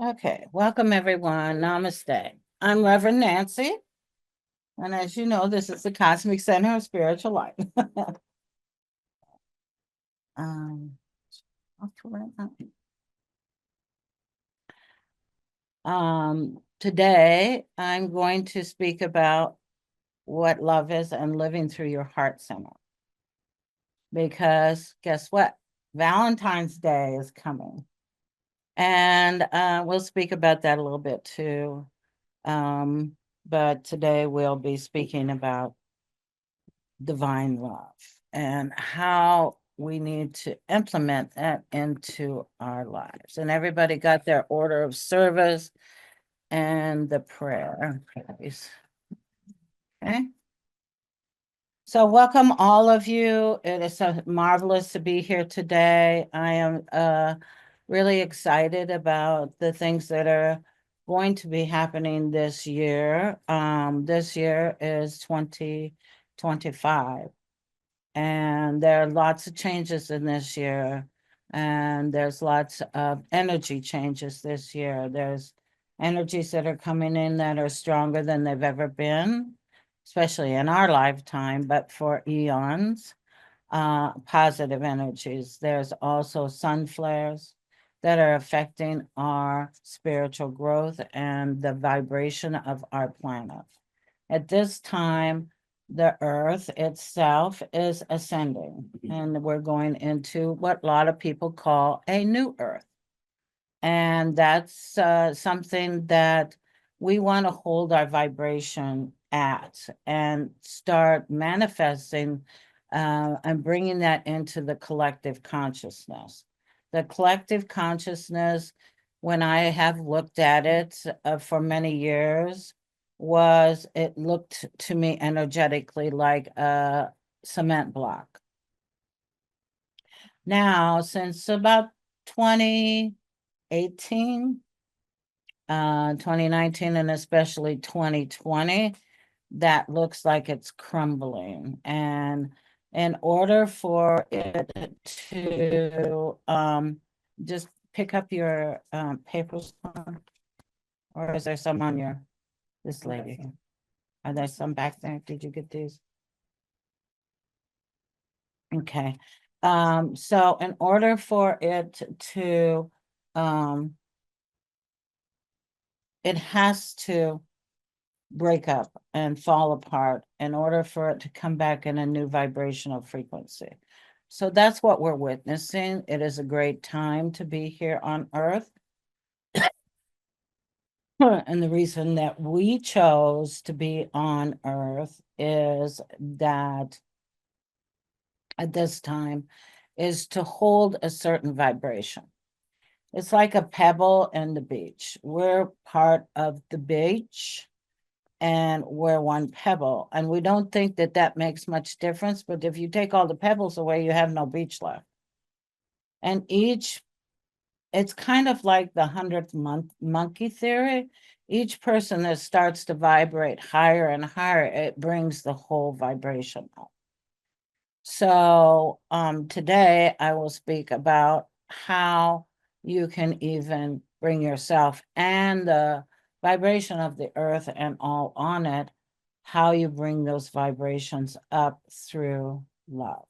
Okay, welcome everyone. Namaste. I'm Reverend Nancy, and as you know, this is the Cosmic Center of Spiritual Life. um, Today I'm going to speak about what love is and living through your heart center. Because guess what? Valentine's Day is coming. And we'll speak about that a little bit too. But today we'll be speaking about divine love and how we need to implement that into our lives. And everybody got their order of service and the prayer. Okay. So welcome all of you. It is so marvelous to be here today. I am really excited about the things that are going to be happening this year. This year is 2025. And there are lots of changes in this year. And there's lots of energy changes this year. There's energies that are coming in that are stronger than they've ever been, especially in our lifetime, but for eons, positive energies. There's also sun flares that are affecting our spiritual growth and the vibration of our planet. At this time, the earth itself is ascending, and we're going into what a lot of people call a new earth. And that's something that we want to hold our vibration at and start manifesting and bringing that into the collective consciousness. The collective consciousness, when I have looked at it for many years, it looked to me energetically like a cement block. Now, since about 2018, 2019, and especially 2020, that looks like it's crumbling. And in order for it to just pick up your papers, or is there some on this lady? Are there some back there? Did you get these? Okay. So in order for it to, it has to break up and fall apart in order for it to come back in a new vibrational frequency. So that's what we're witnessing. It is a great time to be here on Earth. And the reason that we chose to be on Earth is that at this time is to hold a certain vibration. It's like a pebble and the beach. We're part of the beach and we're one pebble. And we don't think that that makes much difference, but if you take all the pebbles away, you have no beach left. And it's kind of like the 100th monkey theory. Each person that starts to vibrate higher and higher, it brings the whole vibration up. So today I will speak about how you can even bring yourself and the vibration of the earth and all on it, how you bring those vibrations up through love.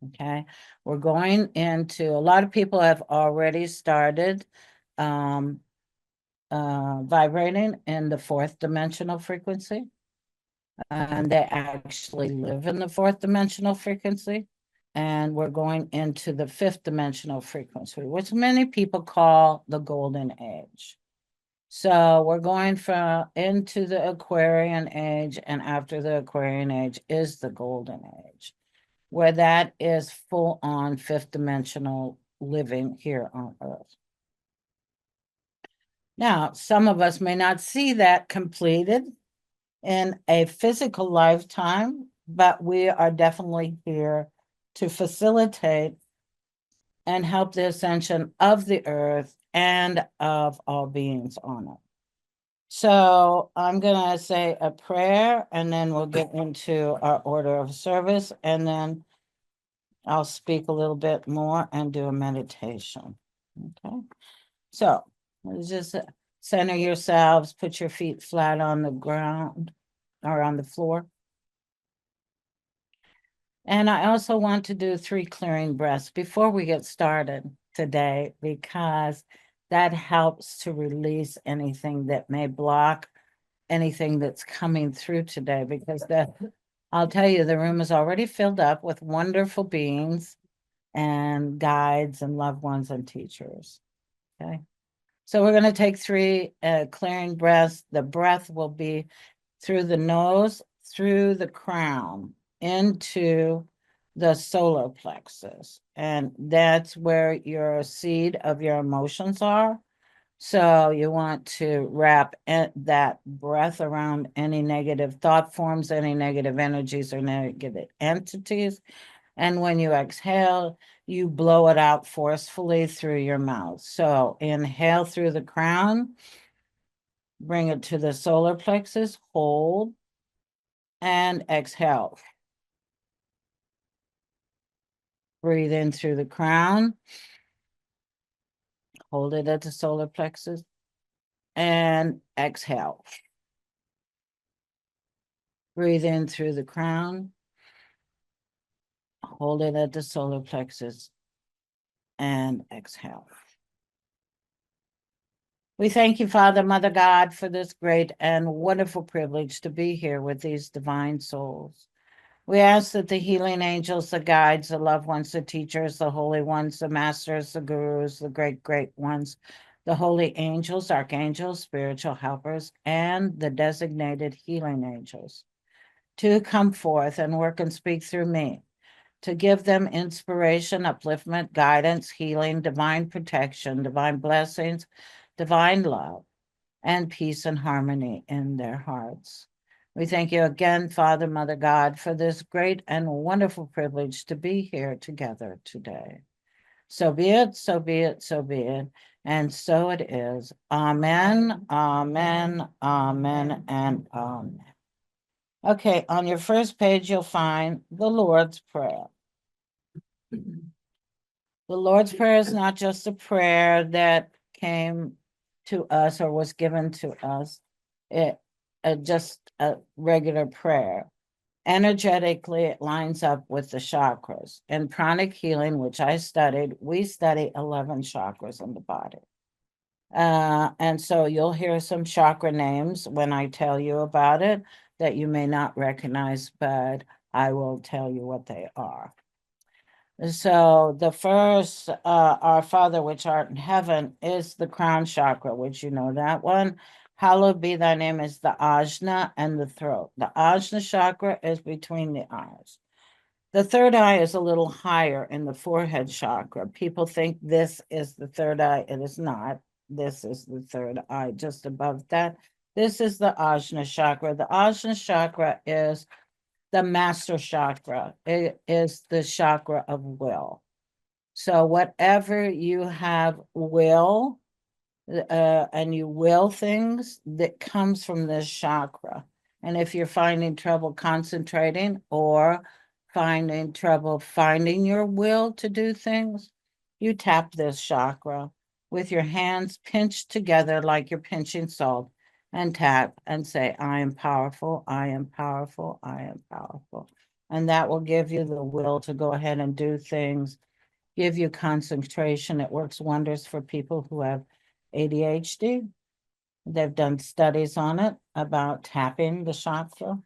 Okay, we're going into, a lot of people have already started vibrating in the 4th dimensional frequency. And they actually live in the 4th dimensional frequency. And we're going into the 5th dimensional frequency, which many people call the golden age. So we're going into the Aquarian age, and after the Aquarian age is the golden age, where that is full on 5th dimensional living here on Earth. Now, some of us may not see that completed in a physical lifetime, but we are definitely here to facilitate and help the ascension of the earth and of all beings on it. So I'm going to say a prayer, and then we'll get into our order of service, and then I'll speak a little bit more and do a meditation. Okay. So Just center yourselves, put your feet flat on the ground or on the floor. And I also want to do 3 clearing breaths before we get started today, because that helps to release anything that may block anything that's coming through today, because I'll tell you, the room is already filled up with wonderful beings and guides and loved ones and teachers. Okay. So we're going to take 3 clearing breaths. The breath will be through the nose, through the crown, into the solar plexus. And that's where your seed of your emotions are. So you want to wrap that breath around any negative thought forms, any negative energies or negative entities. And when you exhale, you blow it out forcefully through your mouth. So inhale through the crown, bring it to the solar plexus, hold, and exhale. Breathe in through the crown, hold it at the solar plexus, and exhale. Breathe in through the crown, hold it at the solar plexus, and exhale. We thank you, Father, Mother God, for this great and wonderful privilege to be here with these divine souls. We ask that the healing angels, the guides, the loved ones, the teachers, the holy ones, the masters, the gurus, the great, great ones, the holy angels, archangels, spiritual helpers, and the designated healing angels, to come forth and work and speak through me, to give them inspiration, upliftment, guidance, healing, divine protection, divine blessings, divine love, and peace and harmony in their hearts. We thank you again, Father, Mother God, for this great and wonderful privilege to be here together today. So be it, so be it, so be it, and so it is. Amen, amen, amen, and amen. Okay, on your first page, you'll find the Lord's Prayer. The Lord's Prayer is not just a prayer that came to us or was given to us. It just a regular prayer. Energetically, it lines up with the chakras. In pranic healing, which I studied, we study 11 chakras in the body. And so you'll hear some chakra names when I tell you about it that you may not recognize, but I will tell you what they are. So the first, Our Father which art in heaven, is the crown chakra, which you know that one. Hallowed be thy name is the ajna and the throat. The ajna chakra is between the eyes. The third eye is a little higher in the forehead chakra. People think this is the third eye. It is not. This is the third eye just above that. This is the ajna chakra. The ajna chakra is the master chakra. It is the chakra of will. So whatever you have will, and you will things, that comes from this chakra. And if you're finding trouble concentrating or finding trouble finding your will to do things, you tap this chakra with your hands pinched together like you're pinching salt, and tap and say, I am powerful, I am powerful, I am powerful. And that will give you the will to go ahead and do things, give you concentration. It works wonders for people who have ADHD. They've done studies on it about tapping the chakra.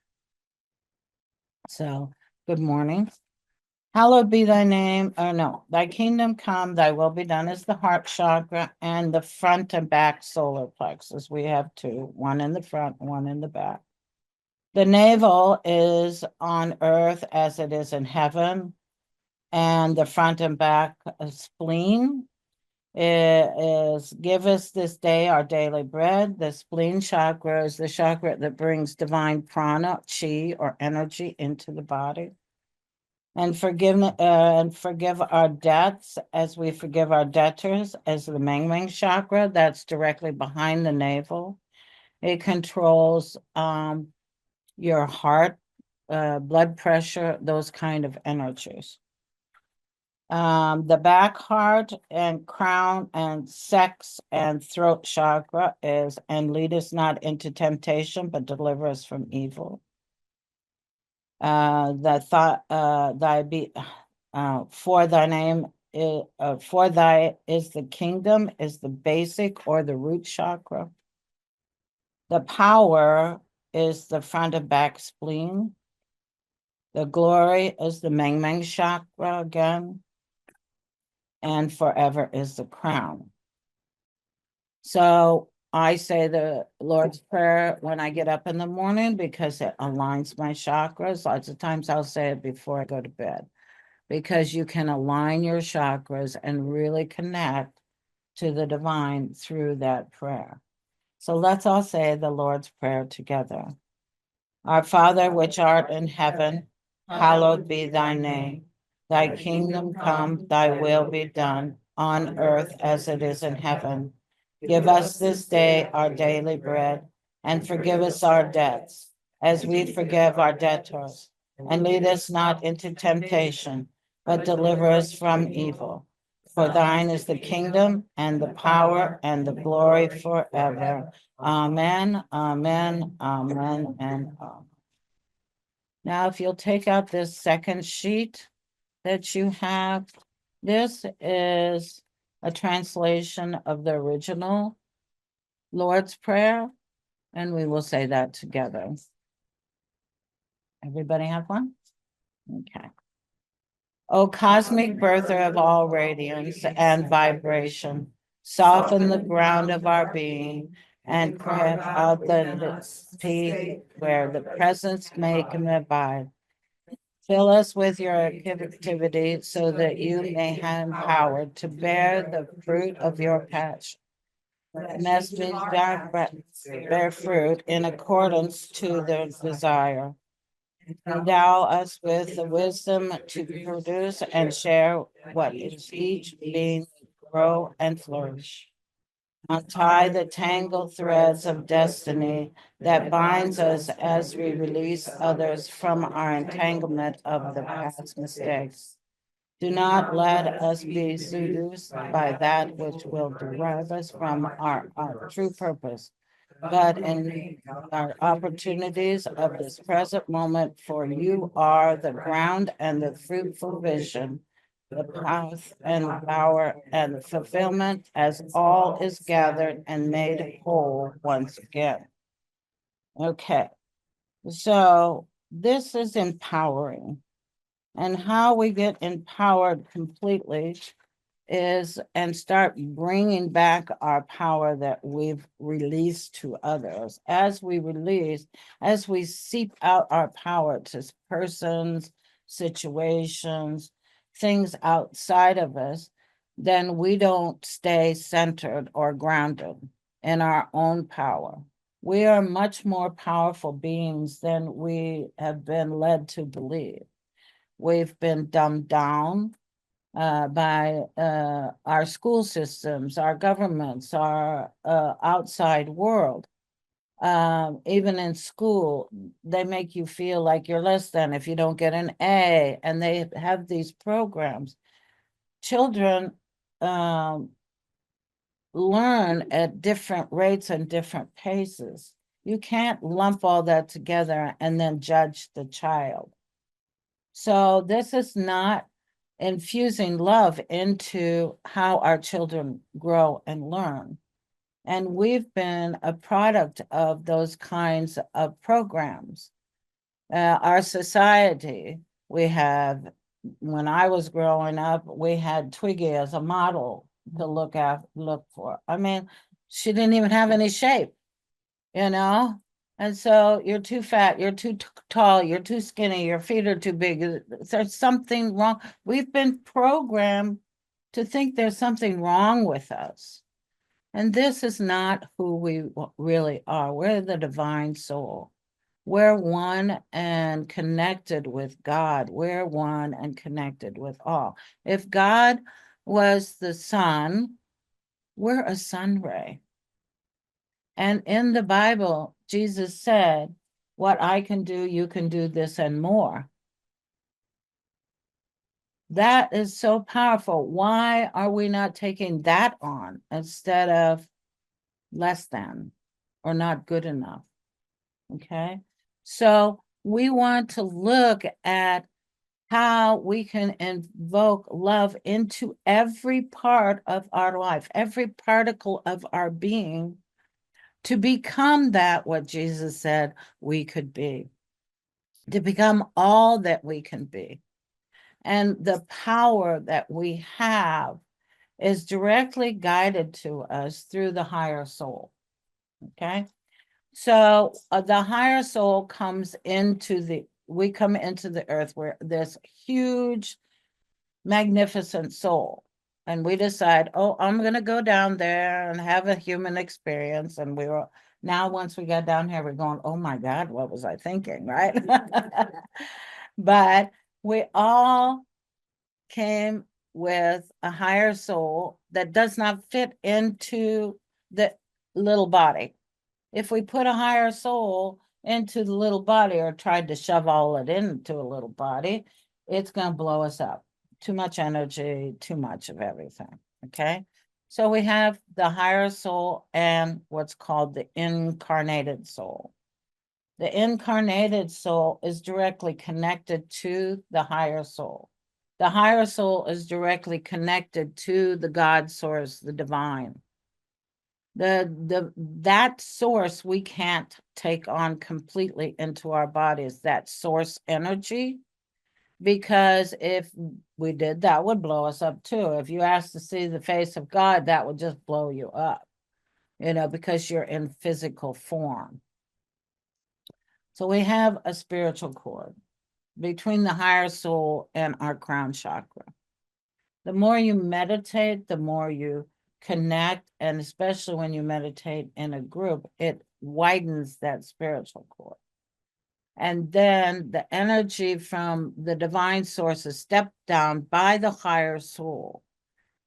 So, good morning. Hallowed be thy name, or no, thy kingdom come, thy will be done, is the heart chakra and the front and back solar plexus. We have 2, one in the front, one in the back. The navel is on earth as it is in heaven, and the front and back spleen is give us this day our daily bread. The spleen chakra is the chakra that brings divine prana, chi, or energy into the body. And forgive our debts as we forgive our debtors, as the Meng chakra, that's directly behind the navel. It controls your heart, blood pressure, those kind of energies. The back, heart and crown and sex and throat chakra is, and lead us not into temptation, but deliver us from evil. The thought, for thy name is, for thy is the kingdom, is the basic or the root chakra. The power is the front and back spleen. The glory is the Meng Meng chakra again. And forever is the crown. So I say the Lord's Prayer when I get up in the morning because it aligns my chakras. Lots of times I'll say it before I go to bed because you can align your chakras and really connect to the divine through that prayer. So let's all say the Lord's Prayer together. Our Father, which art in heaven, hallowed be thy name. Thy kingdom come, thy will be done, on earth as it is in heaven. Give us this day our daily bread, and forgive us our debts, as we forgive our debtors. And lead us not into temptation, but deliver us from evil. For thine is the kingdom, and the power, and the glory forever. Amen, amen, amen, and amen. Now, if you'll take out this second sheet that you have, this is a translation of the original Lord's Prayer, and we will say that together. Everybody have one? Okay. O cosmic birther of all radiance and vibration, soften the ground of our being and carve out the peace where the presence may abide. Fill us with your activity so that you may have power to bear the fruit of your passion. Must we bear fruit in accordance to their desire. Endow us with the wisdom to produce and share what is each being grow and flourish. Untie the tangled threads of destiny that binds us as we release others from our entanglement of the past mistakes. Do not let us be seduced by that which will derive us from our true purpose, but in our opportunities of this present moment, for you are the ground and the fruitful vision, the path and the power and the fulfillment as all is gathered and made whole once again. Okay, so this is empowering. And how we get empowered completely is and start bringing back our power that we've released to others. As we seep out our power to persons, situations, things outside of us, then we don't stay centered or grounded in our own power. We are much more powerful beings than we have been led to believe. We've been dumbed down by our school systems, our governments, our outside world. Even in school, they make you feel like you're less than if you don't get an A, and they have these programs. Children learn at different rates and different paces. You can't lump all that together and then judge the child. So this is not infusing love into how our children grow and learn. And we've been a product of those kinds of programs. Our society, we have, when I was growing up, we had Twiggy as a model to look for. I mean, she didn't even have any shape, you know? And so you're too fat, you're too tall, you're too skinny, your feet are too big. There's something wrong. We've been programmed to think there's something wrong with us. And this is not who we really are. We're the divine soul. We're one and connected with God. We're one and connected with all. If God was the sun, we're a sun ray. And in the Bible, Jesus said, what I can do, you can do this and more. That is so powerful. Why are we not taking that on instead of less than or not good enough? Okay. So we want to look at how we can invoke love into every part of our life, every particle of our being, to become that what Jesus said we could be, to become all that we can be. And the power that we have is directly guided to us through the higher soul. Okay. So the higher soul comes into we come into the earth where this huge, magnificent soul. And we decide, oh, I'm going to go down there and have a human experience. And now once we got down here, we're going, oh my God, what was I thinking, right? But we all came with a higher soul that does not fit into the little body. If we put a higher soul into the little body or tried to shove all it into a little body, it's going to blow us up. Too much energy, too much of everything. Okay. So we have the higher soul and what's called the incarnated soul. The incarnated soul is directly connected to the higher soul. The higher soul is directly connected to the God source, the divine. That source we can't take on completely into our bodies, that source energy, because if we did, that would blow us up too. If you asked to see the face of God, that would just blow you up, because you're in physical form. So we have a spiritual cord between the higher soul and our crown chakra. The more you meditate, the more you connect, and especially when you meditate in a group, it widens that spiritual cord. And then the energy from the divine source is stepped down by the higher soul,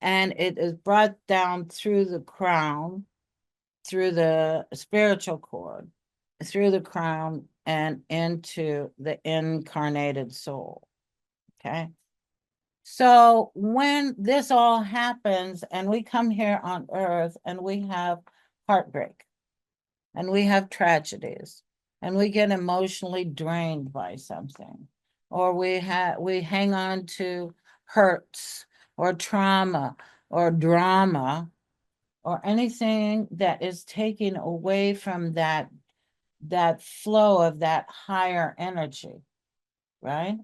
and it is brought down through the crown, through the spiritual cord, through the crown, and into the incarnated soul. Okay. So when this all happens and we come here on earth and we have heartbreak and we have tragedies and we get emotionally drained by something, or we hang on to hurts or trauma or drama or anything that is taking away from that flow of that higher energy, right?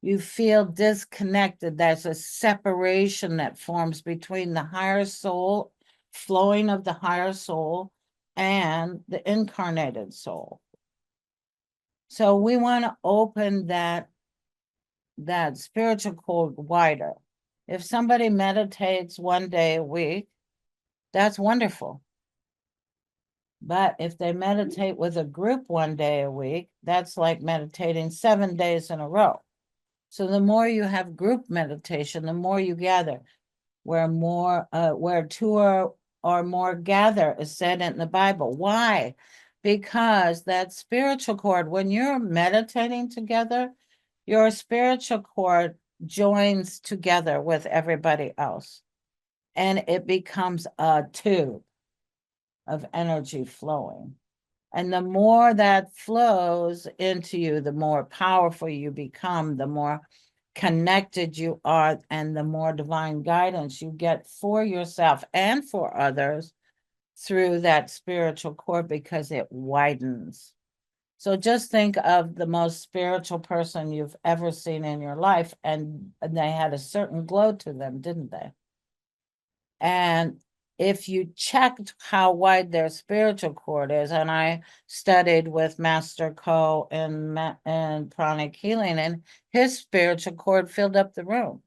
You feel disconnected. There's a separation that forms between the higher soul, flowing of the higher soul, and the incarnated soul. So we want to open that spiritual cord wider. If somebody meditates one day a week, that's wonderful. But if they meditate with a group one day a week, that's like meditating 7 days in a row. So the more you have group meditation, the more you gather. Where two or more gather is said in the Bible. Why? Because that spiritual cord, when you're meditating together, your spiritual cord joins together with everybody else, and it becomes a tube of energy flowing. And the more that flows into you, the more powerful you become, the more connected you are, and the more divine guidance you get for yourself and for others through that spiritual cord, because it widens. So just think of the most spiritual person you've ever seen in your life, and they had a certain glow to them, didn't they? And if you checked how wide their spiritual cord is, and I studied with Master Ko in pranic healing, and his spiritual cord filled up the room.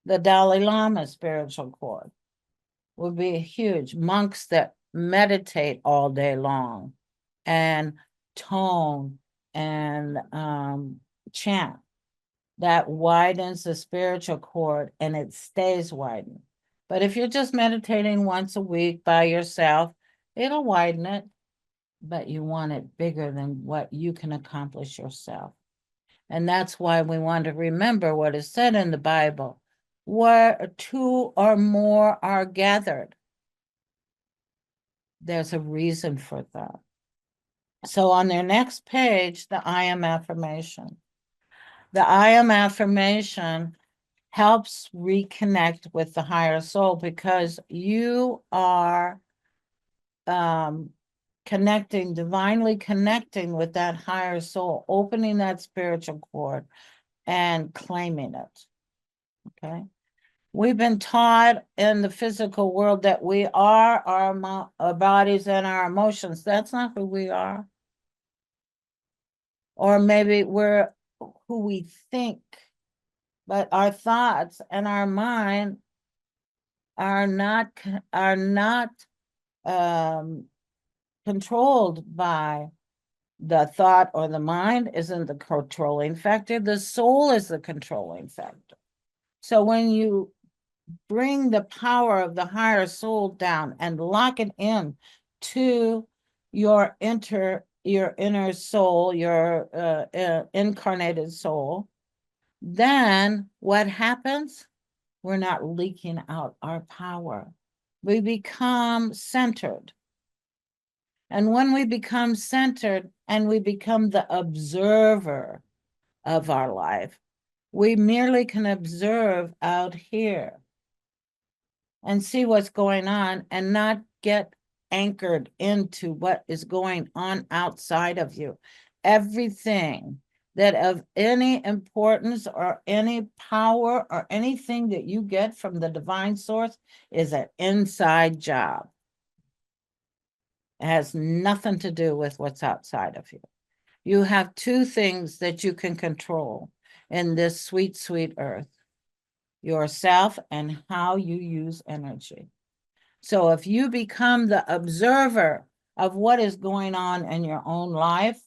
The Dalai Lama's spiritual cord would be huge. Monks that meditate all day long and tone and chant, that widens the spiritual cord, and it stays widened. But if you're just meditating once a week by yourself, it'll widen it, but you want it bigger than what you can accomplish yourself. And that's why we want to remember what is said in the Bible. Where two or more are gathered, there's a reason for that. So on their next page, the I am affirmation. The I am affirmation helps reconnect with the higher soul because you are divinely connecting with that higher soul, opening that spiritual cord and claiming it. Okay. We've been taught in the physical world that we are our bodies and our emotions. That's not who we are. Or maybe we're who we think, but our thoughts and our mind are not controlled by the thought, or the mind isn't the controlling factor. The soul is the controlling factor. So when you bring the power of the higher soul down and lock it in to your inner soul, your incarnated soul, then what happens? We're not leaking out our power. We become centered. And when we become centered and we become the observer of our life, we merely can observe out here and see what's going on and not get anchored into what is going on outside of you. Everything that of any importance or any power or anything that you get from the divine source is an inside job. It has nothing to do with what's outside of you. You have two things that you can control in this sweet, sweet earth: yourself and how you use energy. So if you become the observer of what is going on in your own life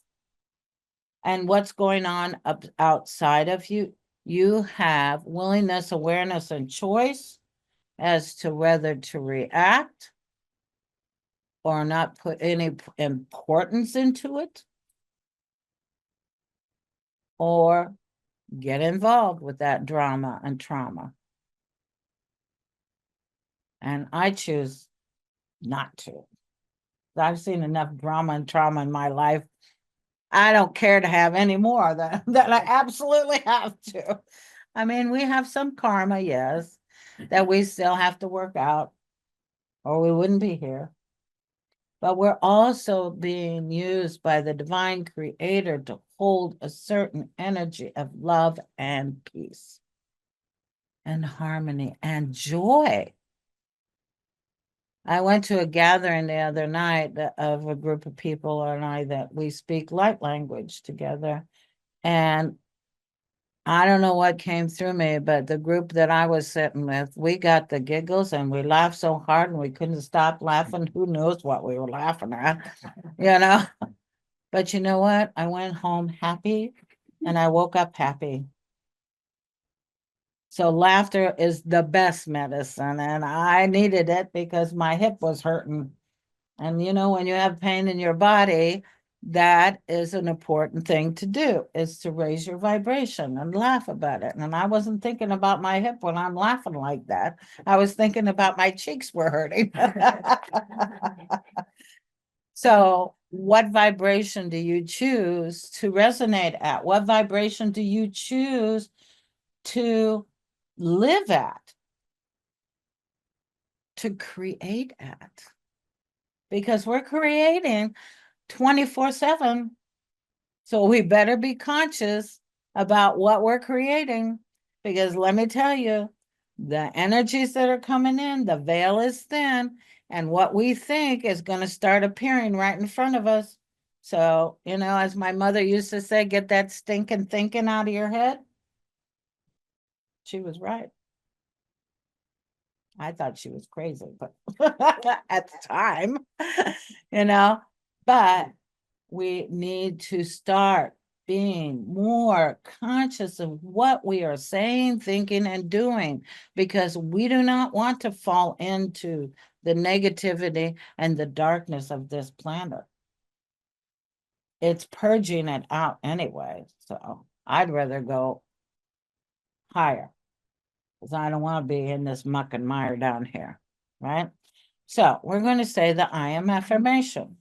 and what's going on outside of you, you have willingness, awareness, and choice as to whether to react or not put any importance into it, or get involved with that drama and trauma. And I choose not to. I've seen enough drama and trauma in my life. I don't care to have any more that I absolutely have to. I mean, we have some karma, yes, that we still have to work out, or we wouldn't be here. But we're also being used by the divine creator to hold a certain energy of love and peace and harmony and joy. I went to a gathering the other night of a group of people and I that we speak light language together. And I don't know what came through me, but the group that I was sitting with, we got the giggles and we laughed so hard and we couldn't stop laughing. Who knows what we were laughing at, you know? But you know what? I went home happy and I woke up happy. So laughter is the best medicine, and I needed it because my hip was hurting. And you know, when you have pain in your body, that is an important thing to do, is to raise your vibration and laugh about it. And I wasn't thinking about my hip when I'm laughing like that. I was thinking about my cheeks were hurting. So what vibration do you choose to resonate at? What vibration do you choose to live at, to create at? Because we're creating 24/7. So we better be conscious about what we're creating, because let me tell you, the energies that are coming in, the veil is thin, and what we think is going to start appearing right in front of us. So, you know, as my mother used to say, get that stinking thinking out of your head. She was right. I thought she was crazy, but at the time, you know, but we need to start being more conscious of what we are saying, thinking, and doing, because we do not want to fall into the negativity and the darkness of this planet. It's purging it out anyway. So I'd rather go higher because I don't want to be in this muck and mire down here, right? So we're going to say the I am affirmation.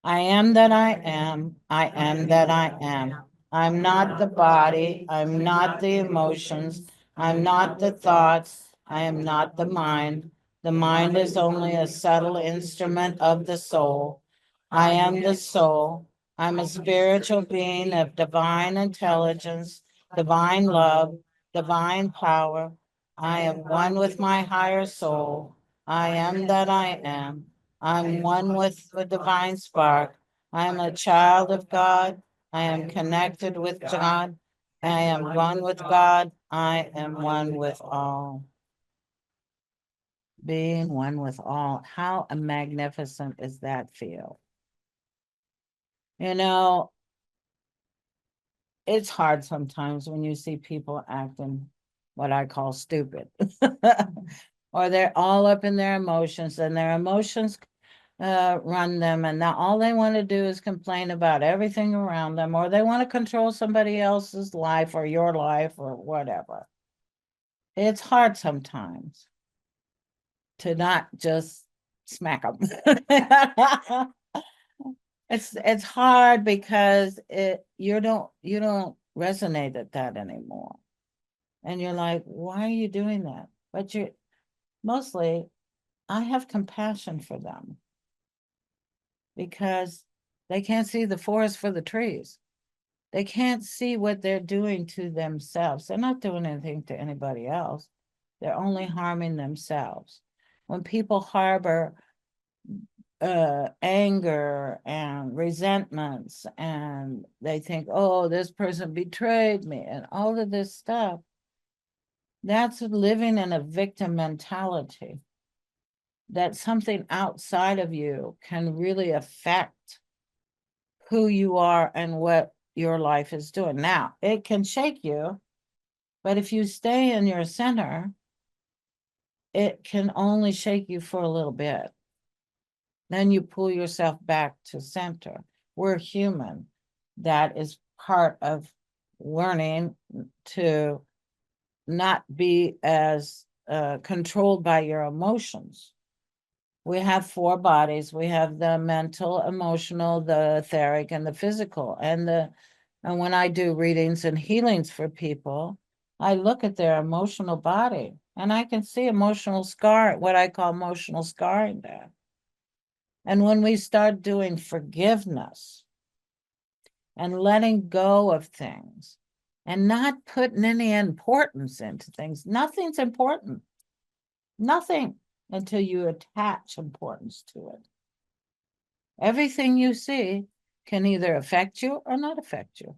I am that I am. I am that I am. I'm not the body. I'm not the emotions. I'm not the thoughts. I am not the mind. The mind is only a subtle instrument of the soul. I am the soul. I'm a spiritual being of divine intelligence, divine love, divine power. I am one with my higher soul. I am that I am. I'm one with the divine spark. I am a child of God. I am connected with God. I am one with God. I am one with all. Being one with all. How magnificent is that feel? You know, it's hard sometimes when you see people acting what I call stupid. Or they're all up in their emotions, and their emotions run them, and now all they want to do is complain about everything around them, or they want to control somebody else's life or your life or whatever. It's hard sometimes to not just smack them. It's hard because you don't resonate at that anymore. And you're like, why are you doing that? But you mostly, I have compassion for them because they can't see the forest for the trees. They can't see what they're doing to themselves. They're not doing anything to anybody else. They're only harming themselves. When people harbor anger and resentments, and they think, oh, this person betrayed me, and all of this stuff, that's living in a victim mentality, that something outside of you can really affect who you are and what your life is doing. Now, it can shake you, but if you stay in your center, it can only shake you for a little bit. Then you pull yourself back to center. We're human. That is part of learning to not be as controlled by your emotions. We have 4 bodies. We have the mental, emotional, the etheric, and the physical. And when I do readings and healings for people, I look at their emotional body, and I can see emotional scar, what I call emotional scarring there. And when we start doing forgiveness and letting go of things and not putting any importance into things, nothing's important. Nothing until you attach importance to it. Everything you see can either affect you or not affect you.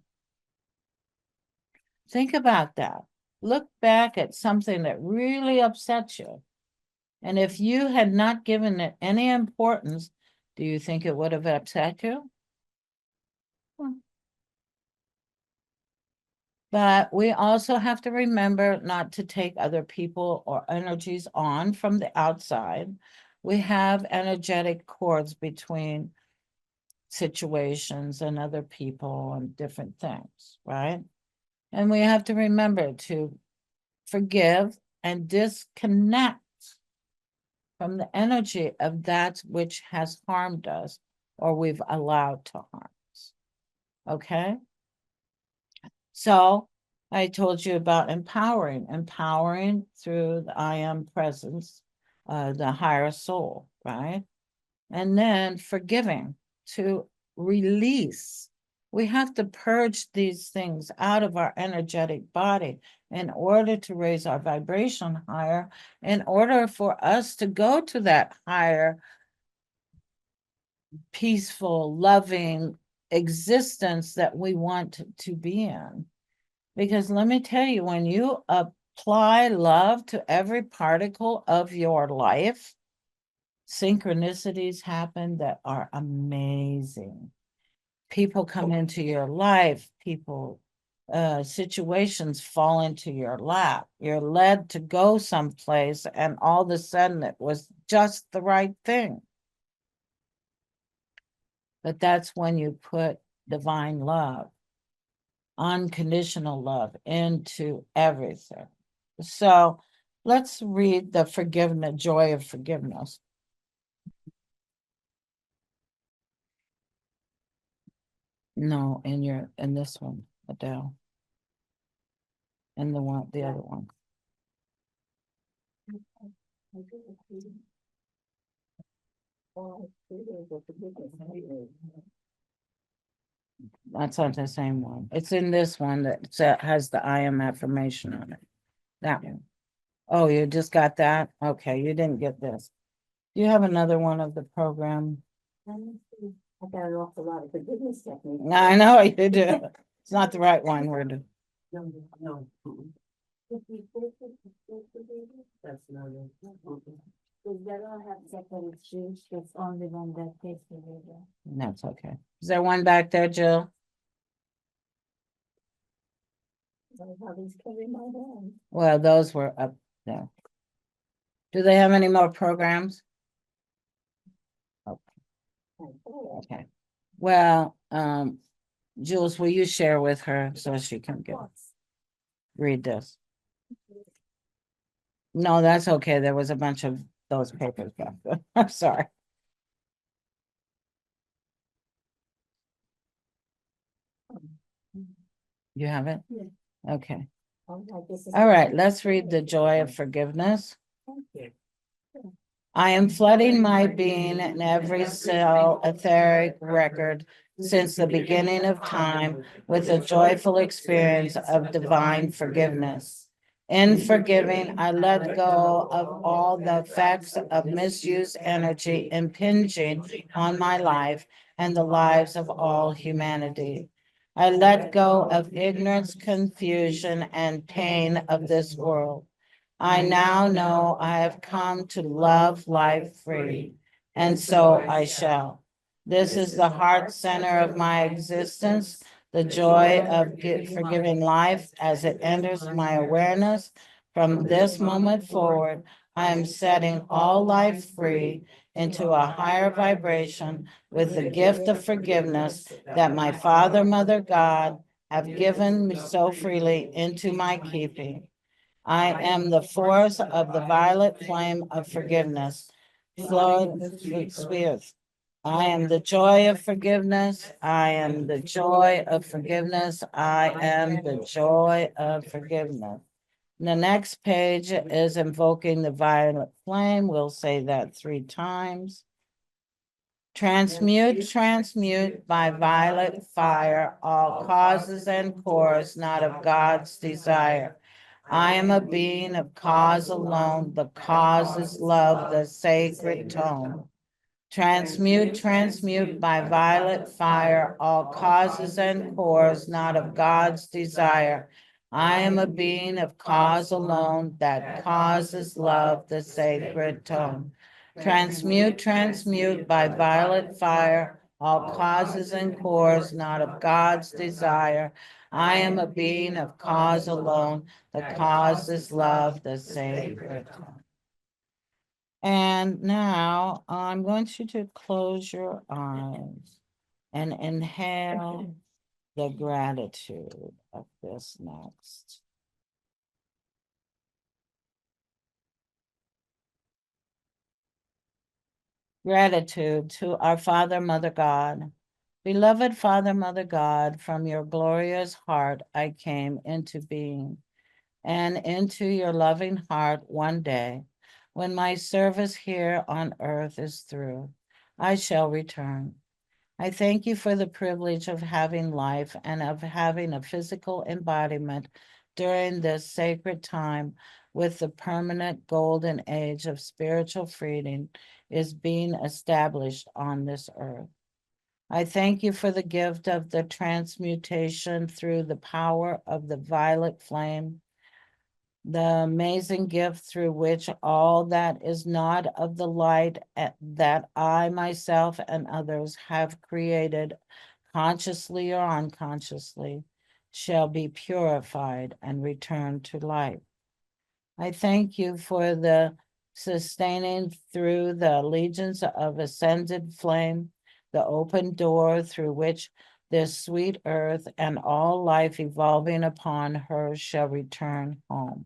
Think about that. Look back at something that really upsets you. And if you had not given it any importance, do you think it would have upset you? But we also have to remember not to take other people or energies on from the outside. We have energetic cords between situations and other people and different things, right? And we have to remember to forgive and disconnect from the energy of that which has harmed us or we've allowed to harm us. Okay? So I told you about empowering through the I am presence, the higher soul, right? And then forgiving, to release. We have to purge these things out of our energetic body in order to raise our vibration higher, in order for us to go to that higher, peaceful, loving existence that we want to be in. Because let me tell you, when you apply love to every particle of your life, synchronicities happen that are amazing. People come into your life, situations fall into your lap. You're led to go someplace, and all of a sudden it was just the right thing. But that's when you put divine love unconditional love into everything. So let's read the forgiveness, joy of forgiveness. No, in this one, Adele. And the other one. That's not the same one. It's in this one that has the I am affirmation on it. That one. Oh, you just got that? Okay, you didn't get this. Do you have another one of the program? I got an awful lot of forgiveness techniques. I know you do. It's not the right one. We're to. No, no. That's not it. Does that all have separate shoes? That's only one that takes the video. That's okay. Is there one back there, Jill? How these covering my hand. Well, those were up there. Do they have any more programs? Okay. Well, Jules, will you share with her so she can read this? No, that's okay. There was a bunch of those papers back there. I'm sorry. You have it? Yeah. Okay. All right, let's read the joy of forgiveness. Thank you. I am flooding my being in every cell etheric record since the beginning of time with a joyful experience of divine forgiveness. In forgiving, I let go of all the effects of misused energy impinging on my life and the lives of all humanity. I let go of ignorance, confusion, and pain of this world. I now know I have come to love life free, and so I shall. This is the heart center of my existence, the joy of forgiving life as it enters my awareness. From this moment forward, I am setting all life free into a higher vibration with the gift of forgiveness that my Father, Mother, God have given me so freely into my keeping. I am the force of the violet flame of forgiveness. Flowing with I am the joy of forgiveness. I am the joy of forgiveness. I am the joy of forgiveness. The next page is invoking the violet flame. We'll say that 3 times. Transmute by violet fire all causes and cores not of God's desire. I am a being of cause alone. The cause is love, the sacred tone. Transmute by violet fire all causes and cores not of God's desire. I am a being of cause alone. That cause is love, the sacred tone. Transmute by violet fire all causes and cores not of God's desire. I am a being of cause alone. The cause is love, the sacred tone. And now I'm going you to close your eyes and inhale the gratitude of this next. Gratitude to our Father, Mother God. Beloved Father, Mother God, from your glorious heart I came into being, and into your loving heart one day, when my service here on earth is through, I shall return. I thank you for the privilege of having life and of having a physical embodiment during this sacred time with the permanent golden age of spiritual freedom is being established on this earth. I thank you for the gift of the transmutation through the power of the violet flame, the amazing gift through which all that is not of the light that I myself and others have created, consciously or unconsciously, shall be purified and returned to light. I thank you for the sustaining through the allegiance of ascended flame, the open door through which this sweet earth, and all life evolving upon her shall return home.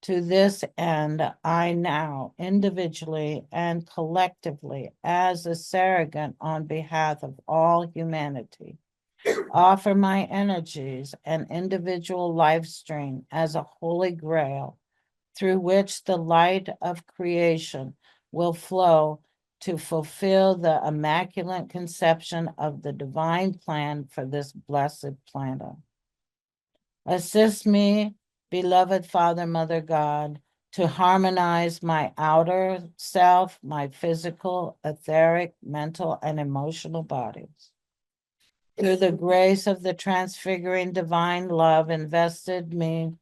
To this end, I now, individually and collectively, as a surrogate on behalf of all humanity, offer my energies and individual life stream as a holy grail through which the light of creation will flow to fulfill the immaculate conception of the divine plan for this blessed planet. Assist me, beloved Father, Mother God, to harmonize my outer self, my physical, etheric, mental, and emotional bodies. Through the grace of the transfiguring divine love invested me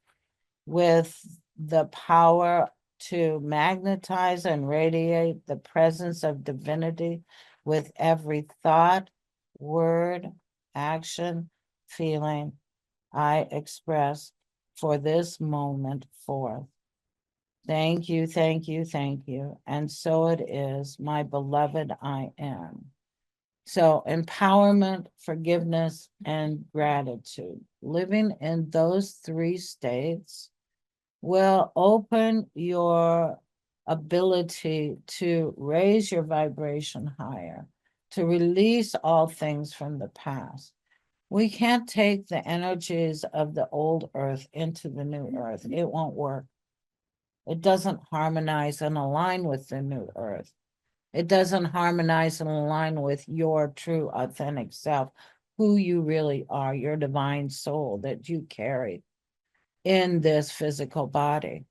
with the power to magnetize and radiate the presence of divinity with every thought, word, action, feeling I express for this moment forth. Thank you, thank you, thank you. And so it is, my beloved I am. So empowerment, forgiveness, and gratitude. Living in those three states will open your ability to raise your vibration higher, to release all things from the past. We can't take the energies of the old earth into the new earth. It won't work. It doesn't harmonize and align with the new earth. It doesn't harmonize and align with your true authentic self, who you really are, your divine soul that you carry in this physical body.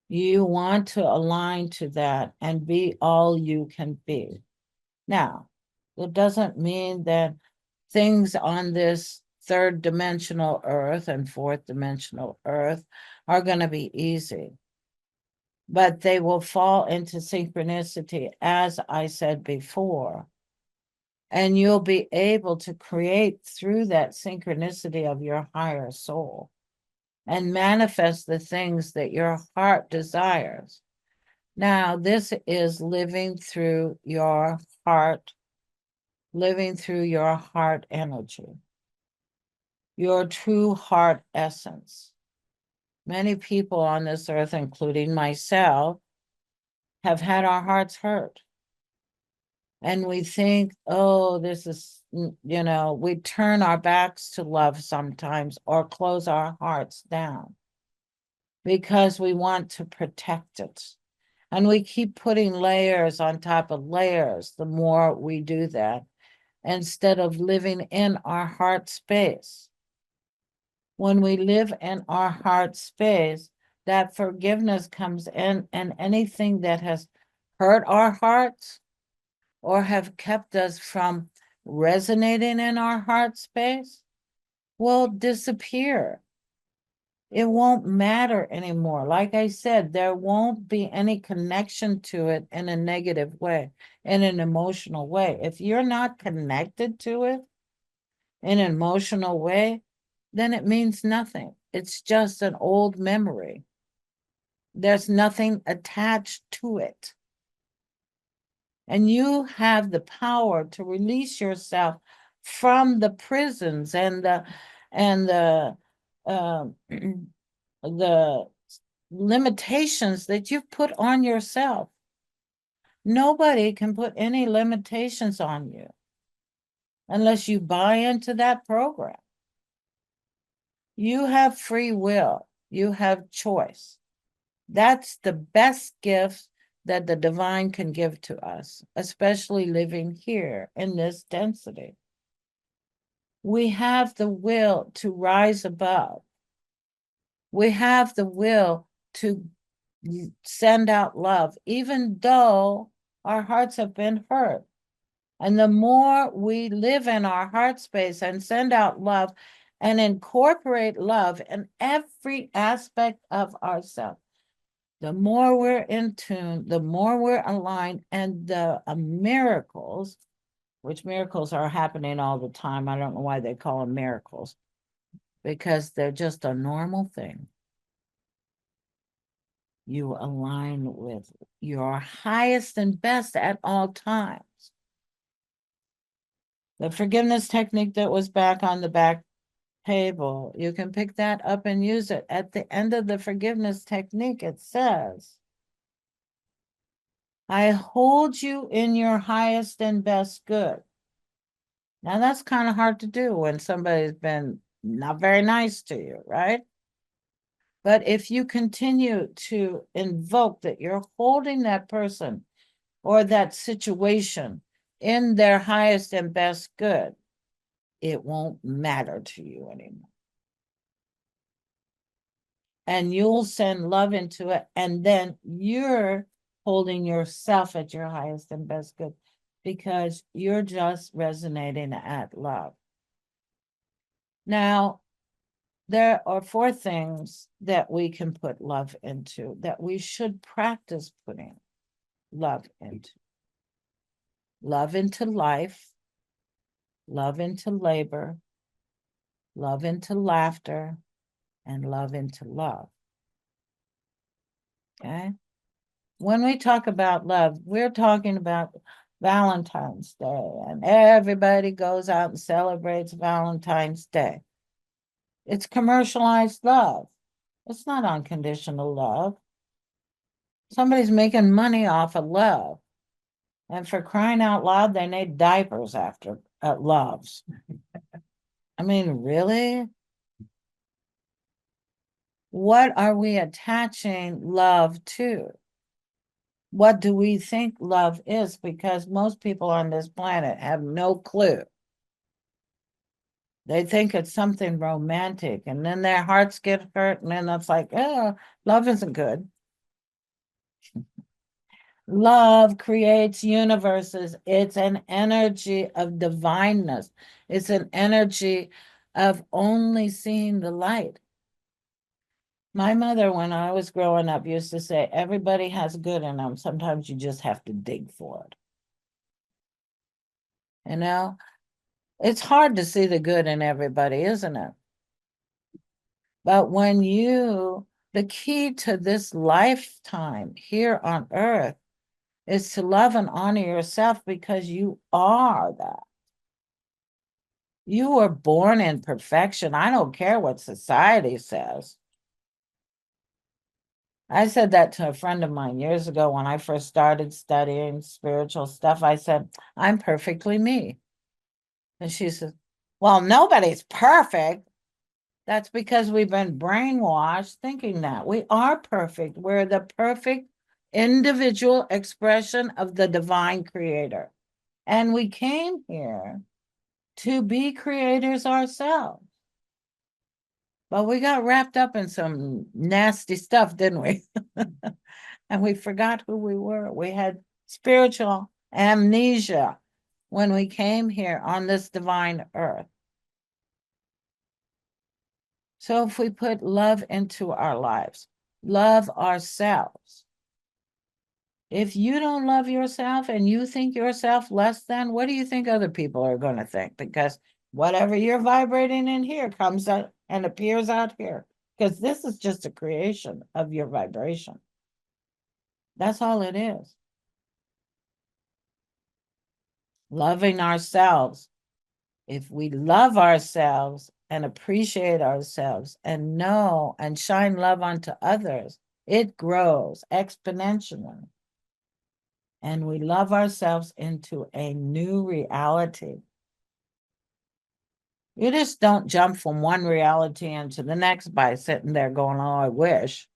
You want to align to that and be all you can be. Now, it doesn't mean that things on this third dimensional earth and fourth dimensional earth are going to be easy, but they will fall into synchronicity, as I said before. And you'll be able to create through that synchronicity of your higher soul and manifest the things that your heart desires. Now, this is living through your heart, living through your heart energy, your true heart essence. Many people on this earth, including myself, have had our hearts hurt. And we think, oh, this is, we turn our backs to love sometimes or close our hearts down because we want to protect it. And we keep putting layers on top of layers the more we do that, instead of living in our heart space. When we live in our heart space, that forgiveness comes in, and anything that has hurt our hearts or have kept us from resonating in our heart space will disappear. It won't matter anymore. Like I said, there won't be any connection to it in a negative way, in an emotional way. If you're not connected to it in an emotional way, then it means nothing. It's just an old memory. There's nothing attached to it. And you have the power to release yourself from the prisons and the the limitations that you've put on yourself. Nobody can put any limitations on you unless you buy into that program. You have free will. You have choice. That's the best gift that the divine can give to us, especially living here in this density. We have the will to rise above. We have the will to send out love, even though our hearts have been hurt. And the more we live in our heart space and send out love and incorporate love in every aspect of ourselves, the more we're in tune, the more we're aligned, and the miracles, which miracles are happening all the time. I don't know why they call them miracles, because they're just a normal thing. You align with your highest and best at all times. The forgiveness technique that was back on the back table, you can pick that up and use it. At the end of the forgiveness technique, it says, I hold you in your highest and best good. Now that's kind of hard to do when somebody's been not very nice to you, right? But if you continue to invoke that you're holding that person or that situation in their highest and best good, it won't matter to you anymore. And you'll send love into it, and then you're holding yourself at your highest and best good because you're just resonating at love. Now, there are 4 things that we can put love into, that we should practice putting love into. Love into life, love into labor, love into laughter, and love into love. Okay? When we talk about love, we're talking about Valentine's Day, and everybody goes out and celebrates Valentine's Day. It's commercialized love. It's not unconditional love. Somebody's making money off of love. And for crying out loud, they need diapers after loves. I mean, really? What are we attaching love to? What do we think love is? Because most people on this planet have no clue. They think it's something romantic, and then their hearts get hurt, and then it's like, oh, love isn't good. Love creates universes. It's an energy of divineness. It's an energy of only seeing the light. My mother, when I was growing up, used to say, everybody has good in them. Sometimes you just have to dig for it. You know, it's hard to see the good in everybody, isn't it? But the key to this lifetime here on earth is to love and honor yourself, because you are that. You were born in perfection. I don't care what society says. I said that to a friend of mine years ago when I first started studying spiritual stuff. I said, I'm perfectly me. And she says, well, nobody's perfect. That's because we've been brainwashed thinking that. We are perfect. We're the perfect individual expression of the divine creator. And we came here to be creators ourselves. But we got wrapped up in some nasty stuff, didn't we? And we forgot who we were. We had spiritual amnesia when we came here on this divine earth. So if we put love into our lives, love ourselves. If you don't love yourself and you think yourself less than, what do you think other people are going to think? Because whatever you're vibrating in here comes out and appears out here. Because this is just a creation of your vibration. That's all it is. Loving ourselves. If we love ourselves and appreciate ourselves and know and shine love onto others, it grows exponentially. And we love ourselves into a new reality. You just don't jump from one reality into the next by sitting there going, oh, I wish.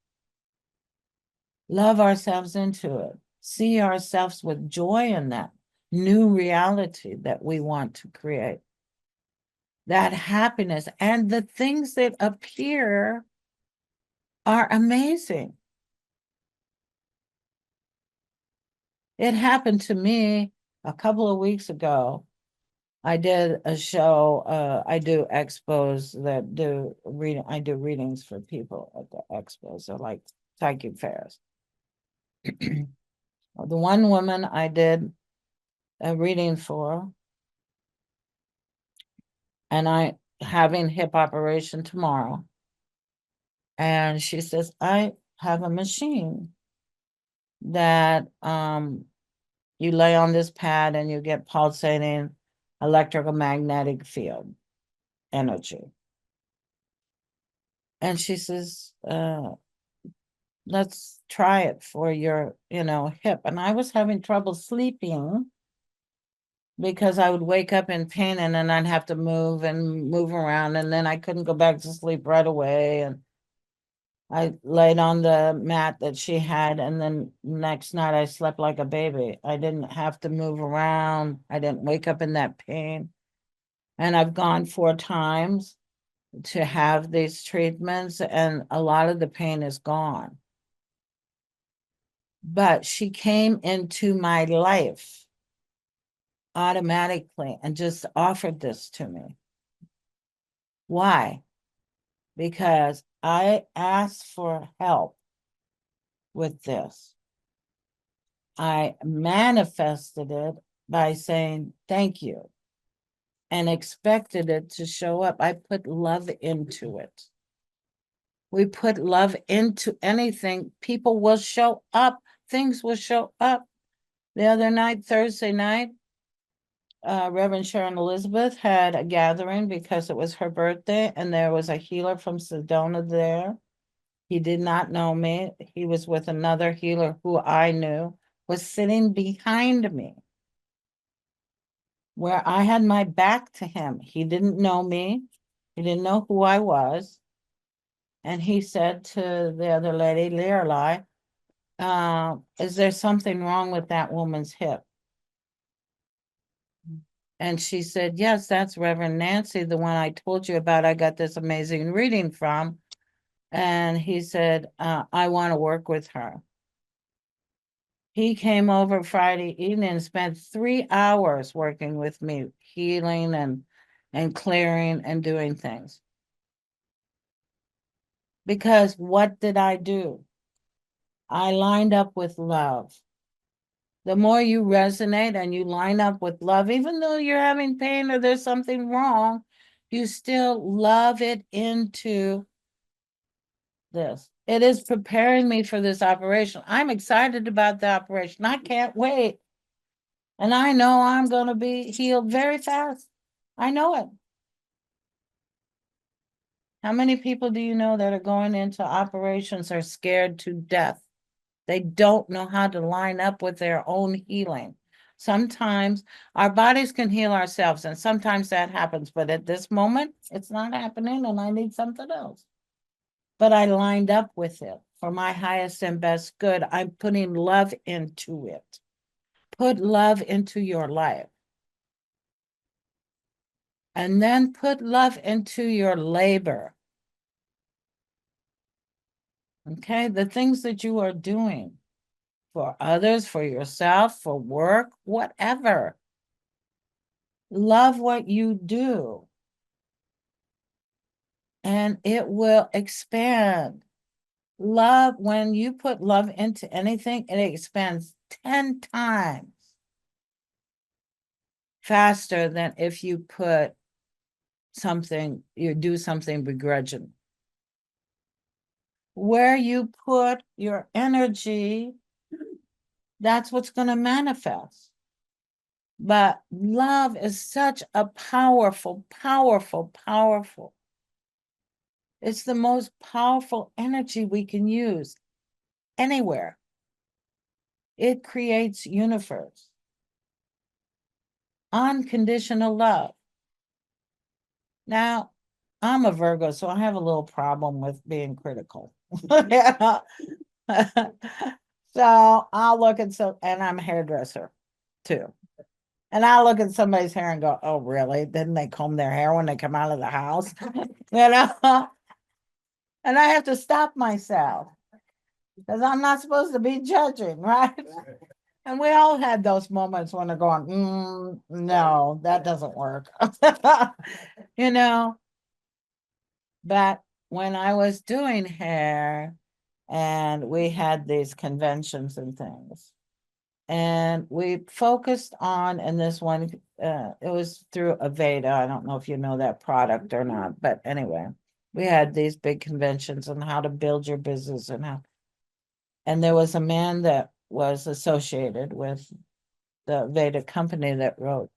Love ourselves into it. See ourselves with joy in that new reality that we want to create. That happiness and the things that appear are amazing. It happened to me a couple of weeks ago. I did a show, I do expos that do reading, I do readings for people at the expos, so like psychic fairs. The one woman I did a reading for, and I having hip operation tomorrow. And she says, I have a machine that you lay on this pad and you get pulsating electrical magnetic field energy. And she says, let's try it for your, hip. And I was having trouble sleeping because I would wake up in pain and then I'd have to move and move around, and then I couldn't go back to sleep right away. And I laid on the mat that she had, and then next night I slept like a baby. I didn't have to move around. I didn't wake up in that pain. And I've gone 4 times to have these treatments, and a lot of the pain is gone. But she came into my life automatically and just offered this to me. Why? Because I asked for help with this. I manifested it by saying thank you and expected it to show up. I put love into it. We put love into anything, people will show up, things will show up. The other night, Thursday night, Reverend Sharon Elizabeth had a gathering because it was her birthday, and there was a healer from Sedona there. He did not know me. He was with another healer who I knew, was sitting behind me, where I had my back to him. He didn't know me. He didn't know who I was. And he said to the other lady, Lorelei, is there something wrong with that woman's hip? And she said, yes, that's Reverend Nancy, the one I told you about. I got this amazing reading from. And he said, I want to work with her. He came over Friday evening and spent 3 hours working with me, healing and clearing and doing things. Because what did I do? I lined up with love. The more you resonate and you line up with love, even though you're having pain or there's something wrong, you still love it into this. It is preparing me for this operation. I'm excited about the operation. I can't wait. And I know I'm going to be healed very fast. I know it. How many people do you know that are going into operations are scared to death? They don't know how to line up with their own healing. Sometimes our bodies can heal ourselves, and sometimes that happens. But at this moment, it's not happening, and I need something else. But I lined up with it for my highest and best good. I'm putting love into it. Put love into your life. And then put love into your labor. Okay, the things that you are doing for others, for yourself, for work, whatever. Love what you do, and it will expand. Love, when you put love into anything, it expands 10 times faster than if you put something, you do something begrudging. Where you put your energy, that's what's going to manifest. But love is such a powerful, powerful, powerful. It's the most powerful energy we can use anywhere. It creates universe. Unconditional love. Now, I'm a Virgo, so I have a little problem with being critical. So I'll look at and I'm a hairdresser too. And I look at somebody's hair and go, oh, really? Didn't they comb their hair when they come out of the house? And I have to stop myself because I'm not supposed to be judging, right? And we all had those moments when they're going, no, that doesn't work. you know, but when I was doing hair and we had these conventions and things, and we focused on, and this one, it was through Aveda. I don't know if you know that product or not, but anyway, we had these big conventions on how to build your business and there was a man that was associated with the Veda company that wrote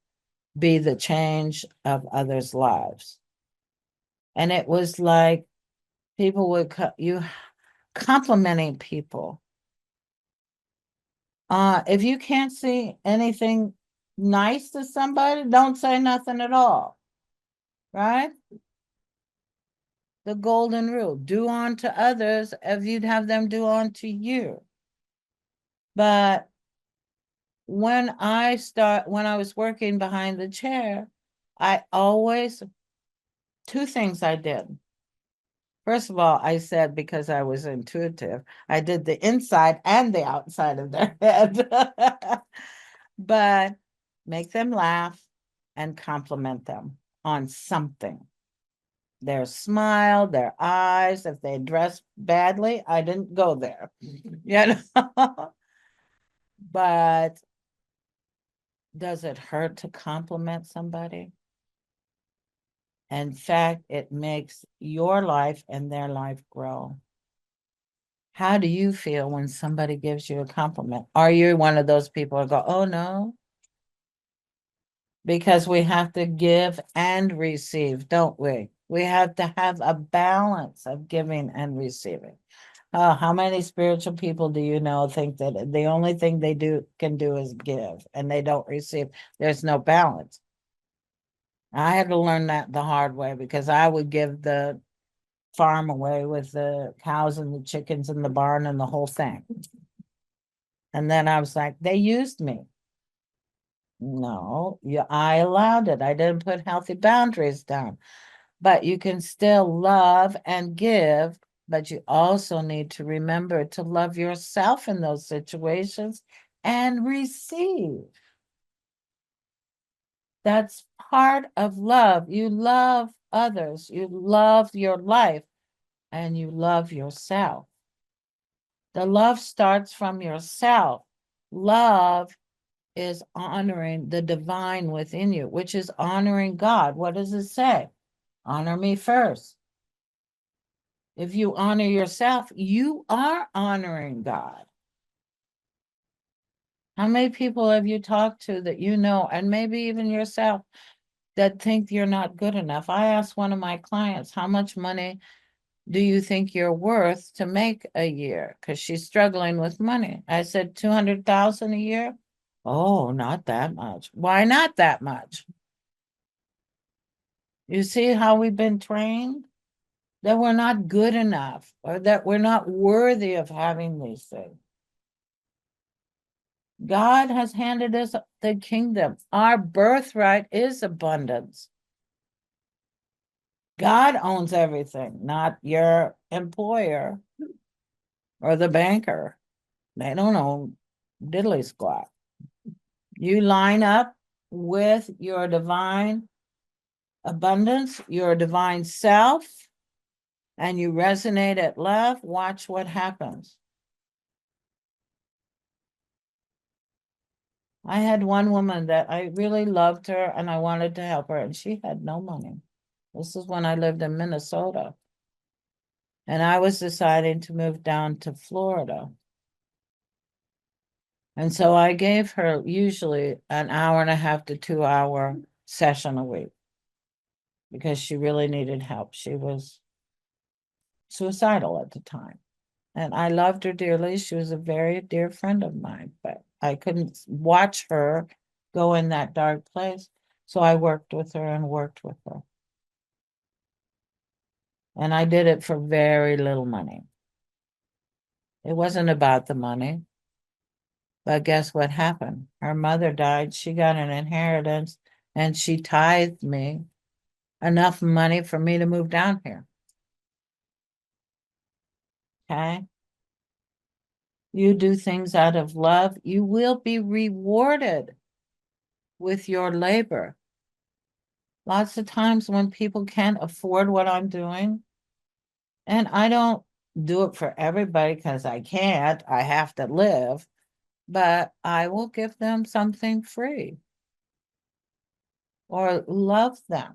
be the change of others' lives. And it was like people would you complimenting people. If you can't see anything nice to somebody, don't say nothing at all. Right? The golden rule, do unto others as you'd have them do unto you. But when I was working behind the chair, I always, two things I did. First of all, I said, because I was intuitive, I did the inside and the outside of their head. But make them laugh and compliment them on something. Their smile, their eyes, if they dress badly, I didn't go there. You know? But does it hurt to compliment somebody? In fact, it makes your life and their life grow. How do you feel when somebody gives you a compliment? Are you one of those people who go, oh no? Because we have to give and receive, don't we? We have to have a balance of giving and receiving. How many spiritual people do you know think that the only thing they can do is give and they don't receive? There's no balance. I had to learn that the hard way because I would give the farm away with the cows and the chickens and the barn and the whole thing. And then I was like, they used me. No, I allowed it. I didn't put healthy boundaries down. But you can still love and give, but you also need to remember to love yourself in those situations and receive. That's part of love. You love others, you love your life, and you love yourself. The love starts from yourself. Love is honoring the divine within you, which is honoring God. What does it say? Honor me first. If you honor yourself, you are honoring God. How many people have you talked to that you know, and maybe even yourself, that think you're not good enough? I asked one of my clients, how much money do you think you're worth to make a year? Because she's struggling with money. I said, 200,000 a year. Oh, not that much. Why not that much? You see how we've been trained? That we're not good enough or that we're not worthy of having these things. God has handed us the kingdom. Our birthright is abundance. God owns everything, not your employer or the banker. They don't own diddly squat. You line up with your divine abundance, your divine self, and you resonate at love. Watch what happens. I had one woman that I really loved her and I wanted to help her, and she had no money. This is when I lived in Minnesota. And I was deciding to move down to Florida. And so I gave her usually an hour and a half to 2 hour session a week because she really needed help. She was suicidal at the time. And I loved her dearly. She was a very dear friend of mine, but I couldn't watch her go in that dark place. So I worked with her and worked with her. And I did it for very little money. It wasn't about the money. But guess what happened? Her mother died. She got an inheritance and she tithed me enough money for me to move down here. Okay. You do things out of love, you will be rewarded with your labor. Lots of times when people can't afford what I'm doing, and I don't do it for everybody because I can't, I have to live, but I will give them something free or love them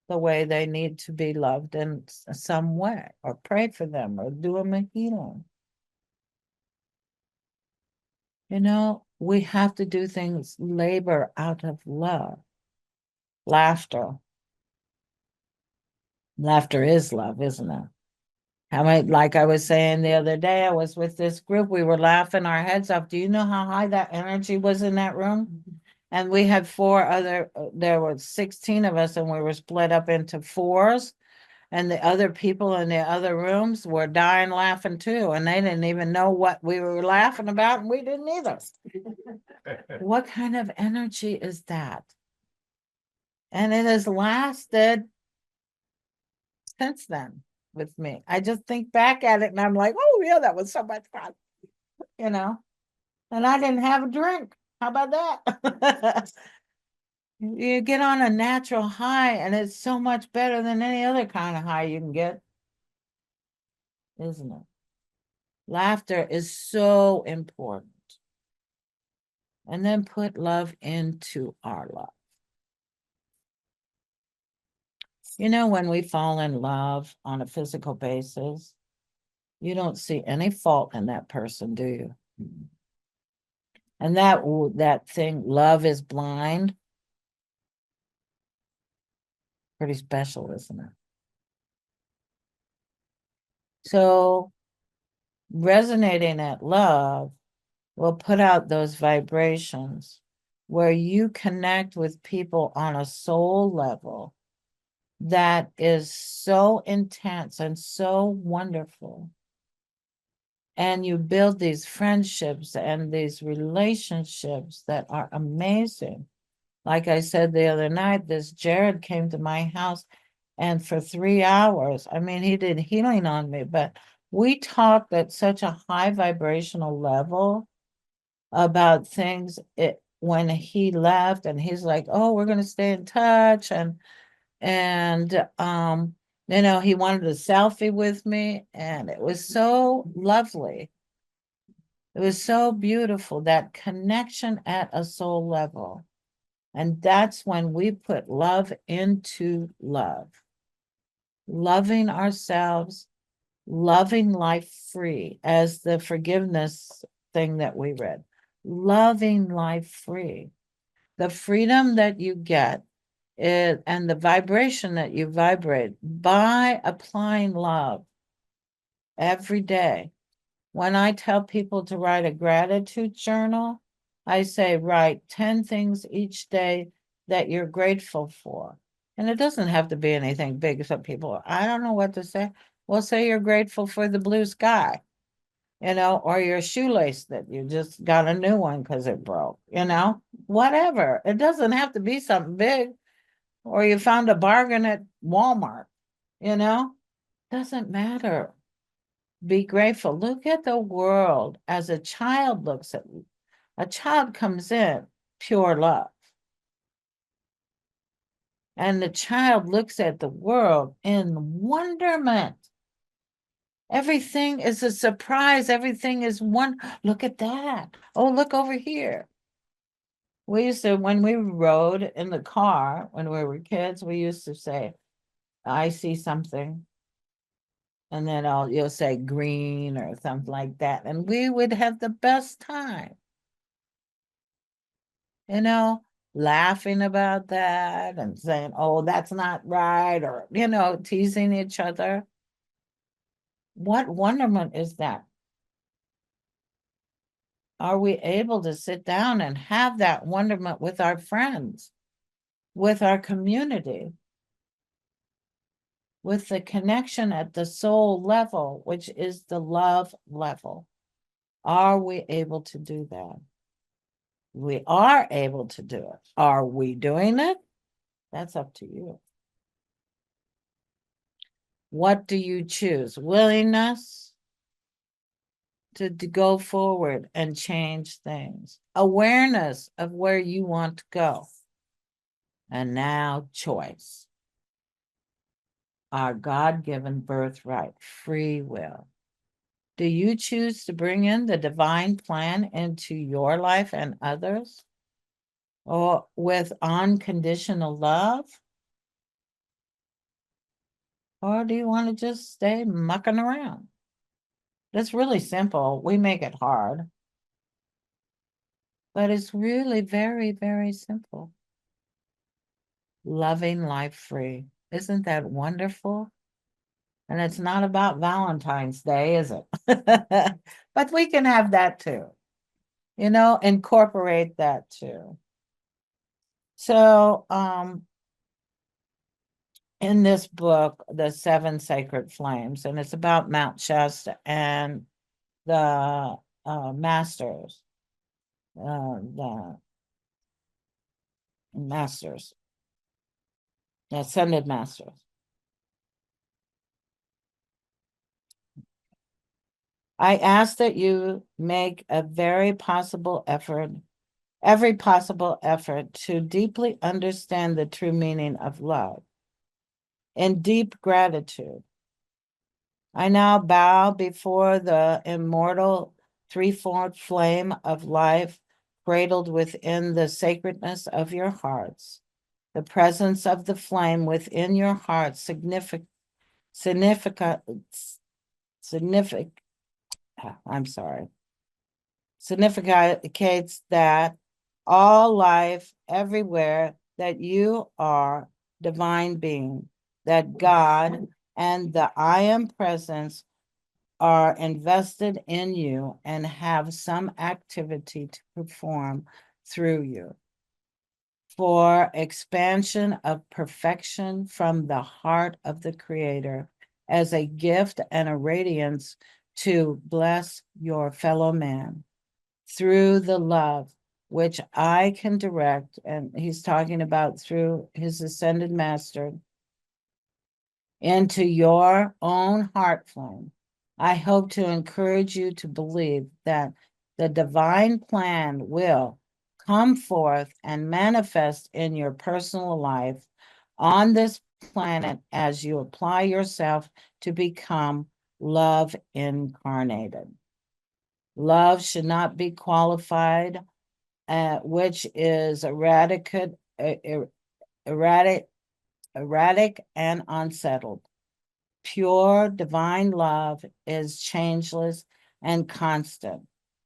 the way they need to be loved in some way, or pray for them, or do them a healing. You know, we have to do things, labor out of love. Laughter. Laughter is love, isn't it? How many, like I was saying the other day, I was with this group, we were laughing our heads off. Do you know how high that energy was in that room? And we had there were 16 of us, and we were split up into fours. And the other people in the other rooms were dying laughing too. And they didn't even know what we were laughing about, and we didn't either. What kind of energy is that? And it has lasted since then with me. I just think back at it and I'm like, oh yeah, that was so much fun, you know. And I didn't have a drink. How about that? You get on a natural high, and it's so much better than any other kind of high you can get, isn't it? Laughter is so important. And then put love into our love. You know, when we fall in love on a physical basis, you don't see any fault in that person, do you? And that thing, love is blind, pretty special, isn't it? So resonating at love will put out those vibrations where you connect with people on a soul level that is so intense and so wonderful. And you build these friendships and these relationships that are amazing. Like I said the other night, this Jared came to my house, and for 3 hours, I mean, he did healing on me, but we talked at such a high vibrational level about things. When he left, and he's like, oh, we're going to stay in touch. And he wanted a selfie with me, and it was so lovely. It was so beautiful, that connection at a soul level. And that's when we put love into love, loving ourselves, loving life free, as the forgiveness thing that we read, loving life free. The freedom that you get and the vibration that you vibrate by applying love every day. When I tell people to write a gratitude journal, I say, write 10 things each day that you're grateful for. And it doesn't have to be anything big. Some people, I don't know what to say. Well, say you're grateful for the blue sky, or your shoelace that you just got a new one because it broke, whatever. It doesn't have to be something big. Or you found a bargain at Walmart, doesn't matter. Be grateful. Look at the world as a child looks at you. A child comes in pure love. And the child looks at the world in wonderment. Everything is a surprise. Everything is one. Look at that. Oh, look over here. We used to, when we rode in the car, when we were kids, we used to say, I see something. And then you'll say green or something like that. And we would have the best time, laughing about that and saying, oh, that's not right, or, teasing each other. What wonderment is that? Are we able to sit down and have that wonderment with our friends, with our community, with the connection at the soul level, which is the love level? Are we able to do that? We are able to do it. Are we doing it? That's up to you. What do you choose? Willingness to go forward and change things. Awareness of where you want to go. And now choice. Our God-given birthright, free will. Do you choose to bring in the divine plan into your life and others? Or with unconditional love? Or do you want to just stay mucking around? It's really simple. We make it hard. But it's really very, very simple. loving life free. Isn't that wonderful? And it's not about Valentine's Day, is it? But we can have that too, incorporate that too. So, in this book, The Seven Sacred Flames, and it's about Mount Shasta and the masters, the masters, the ascended masters. I ask that you make every possible effort to deeply understand the true meaning of love. In deep gratitude, I now bow before the immortal threefold flame of life cradled within the sacredness of your hearts. The presence of the flame within your heart significates that all life everywhere, that you are divine being, that God and the I am presence are invested in you and have some activity to perform through you for expansion of perfection from the heart of the Creator as a gift and a radiance to bless your fellow man through the love which I can direct. And he's talking about through his ascended master into your own heart flame. I hope to encourage you to believe that the divine plan will come forth and manifest in your personal life on this planet as you apply yourself to become love incarnated. Love should not be qualified, which is erratic and unsettled. Pure divine love is changeless and constant.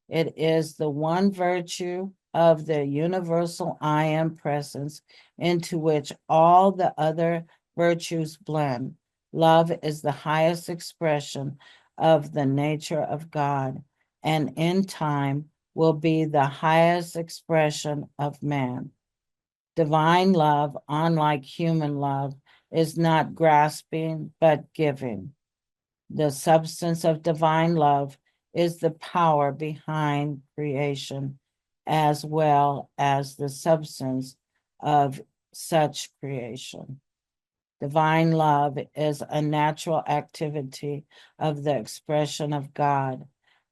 It is the one virtue of the universal I am presence into which all the other virtues blend. Love is the highest expression of the nature of God, and in time will be the highest expression of man. Divine love, unlike human love, is not grasping but giving. The substance of divine love is the power behind creation, as well as the substance of such creation. Divine love is a natural activity of the expression of God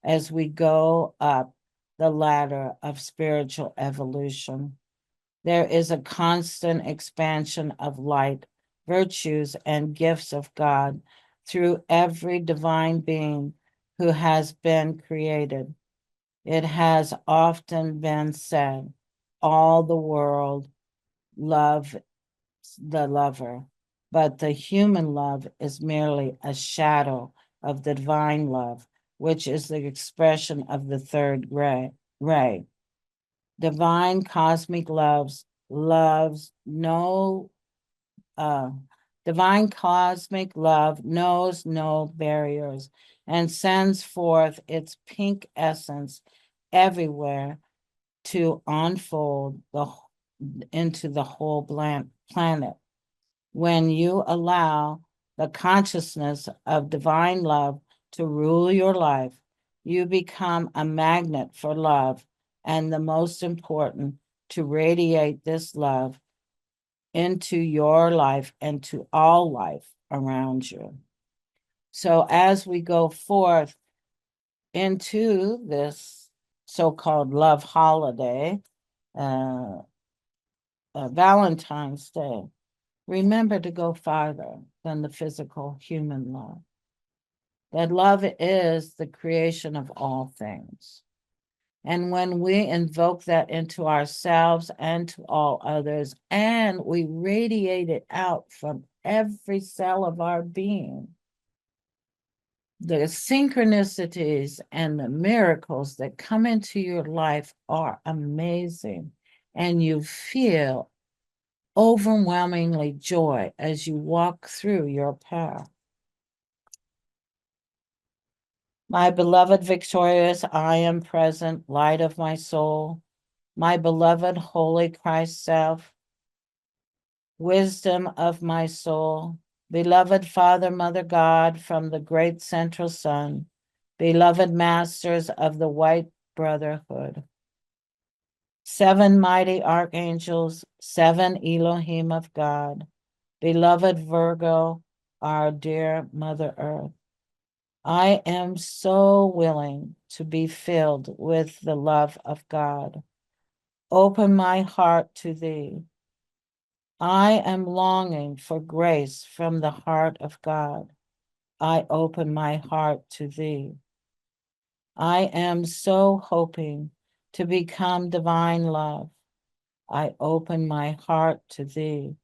as we go up the ladder of spiritual evolution. There is a constant expansion of light, virtues, and gifts of God through every divine being who has been created. It has often been said, all the world loves the lover, but the human love is merely a shadow of the divine love, which is the expression of the third ray. Divine cosmic loves no divine cosmic love knows no barriers and sends forth its pink essence everywhere to unfold into the whole planet. When you allow the consciousness of divine love to rule your life, you become a magnet for love, and the most important, to radiate this love into your life and to all life around you. So as we go forth into this so-called love holiday, Valentine's Day, remember to go farther than the physical human love. That love is the creation of all things. And when we invoke that into ourselves and to all others, and we radiate it out from every cell of our being, the synchronicities and the miracles that come into your life are amazing. And you feel overwhelmingly joy as you walk through your path. My beloved victorious, I am present, light of my soul, my beloved holy Christ self, wisdom of my soul, beloved Father, Mother God from the great central sun, beloved masters of the white brotherhood, 7 mighty archangels, 7 Elohim of God, beloved Virgo, our dear Mother Earth. I am so willing to be filled with the love of God. Open my heart to thee. I am longing for grace from the heart of God. I open my heart to thee. I am so hoping to become divine love. I open my heart to thee.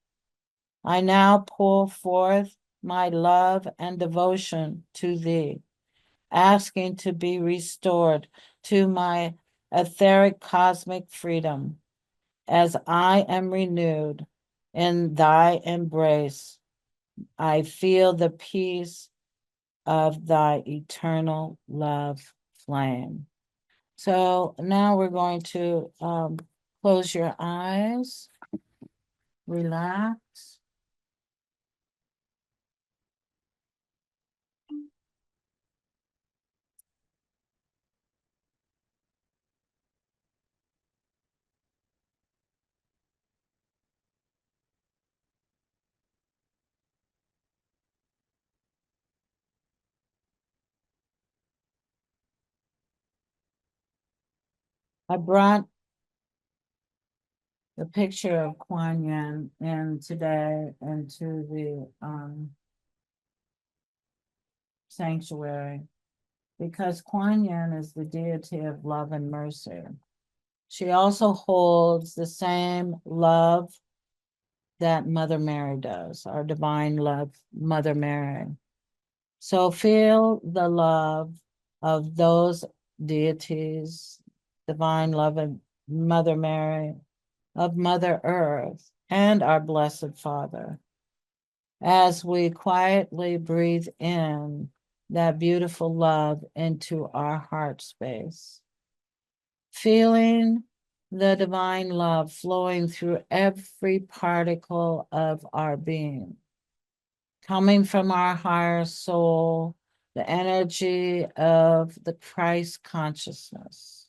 I now pour forth my love and devotion to thee, asking to be restored to my etheric cosmic freedom as I am renewed in thy embrace. I feel the peace of thy eternal love flame. So now we're going to close your eyes, relax. I brought the picture of Kuan Yin in today into the sanctuary because Kuan Yin is the deity of love and mercy. She also holds the same love that Mother Mary does, our divine love, Mother Mary. So feel the love of those deities, divine love of Mother Mary, of Mother Earth, and our Blessed Father, as we quietly breathe in that beautiful love into our heart space. Feeling the divine love flowing through every particle of our being, coming from our higher soul, the energy of the Christ consciousness,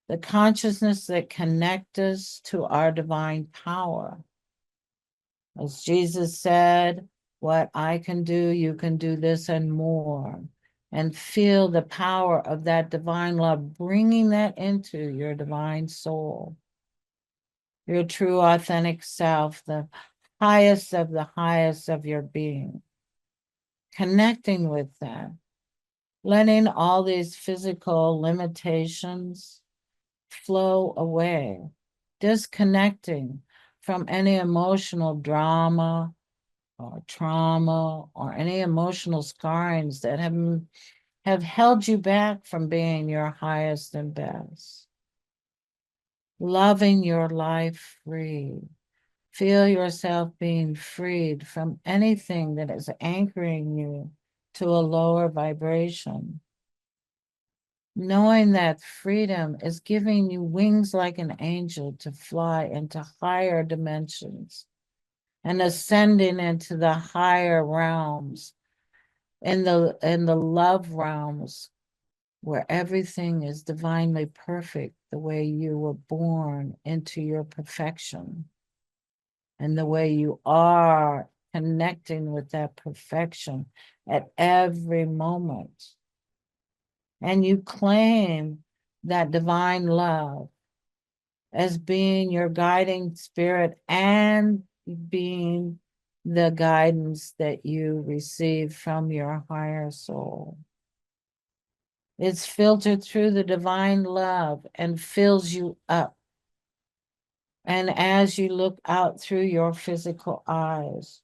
the consciousness that connects us to our divine power. As Jesus said, what I can do, you can do this and more. And feel the power of that divine love, bringing that into your divine soul, your true authentic self, the highest of your being. Connecting with that, letting all these physical limitations flow away, disconnecting from any emotional drama or trauma or any emotional scarrings that have held you back from being your highest and best. Loving your life free. Feel yourself being freed from anything that is anchoring you to a lower vibration. Knowing that freedom is giving you wings like an angel to fly into higher dimensions and ascending into the higher realms, in the love realms where everything is divinely perfect, the way you were born into your perfection and the way you are connecting with that perfection at every moment. And you claim that divine love as being your guiding spirit and being the guidance that you receive from your higher soul. It's filtered through the divine love and fills you up. And as you look out through your physical eyes,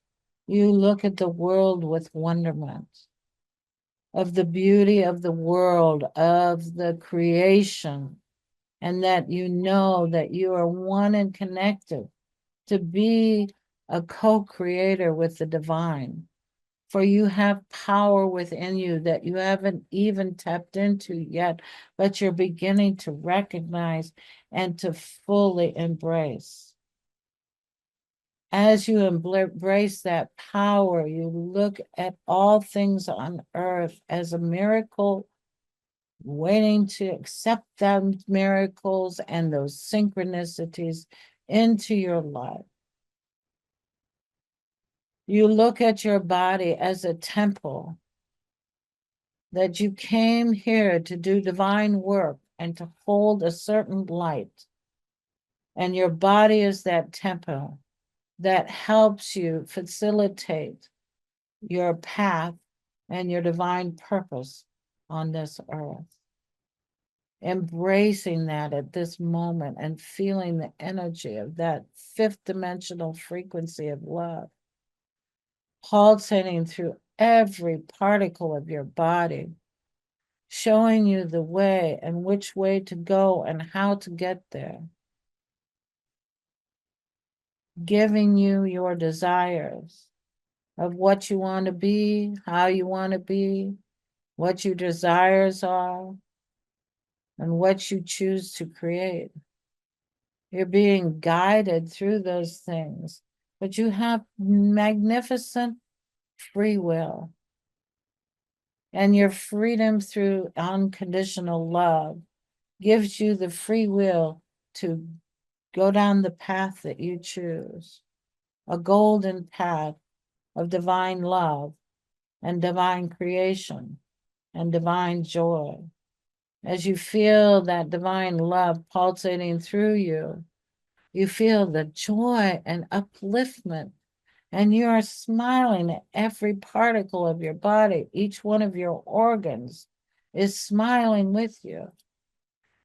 you look at the world with wonderment of the beauty of the world, of the creation, and that you know that you are one and connected to be a co-creator with the divine. For you have power within you that you haven't even tapped into yet, but you're beginning to recognize and to fully embrace. As you embrace that power, you look at all things on earth as a miracle, waiting to accept those miracles and those synchronicities into your life. You look at your body as a temple, that you came here to do divine work and to hold a certain light. And your body is that temple that helps you facilitate your path and your divine purpose on this earth. Embracing that at this moment and feeling the energy of that fifth dimensional frequency of love, pulsating through every particle of your body, showing you the way and which way to go and how to get there, giving you your desires of what you want to be, how you want to be, what your desires are, and what you choose to create. You're being guided through those things, but you have magnificent free will. And your freedom through unconditional love gives you the free will to go down the path that you choose, a golden path of divine love and divine creation and divine joy. As you feel that divine love pulsating through you, you feel the joy and upliftment, and you are smiling at every particle of your body. Each one of your organs is smiling with you.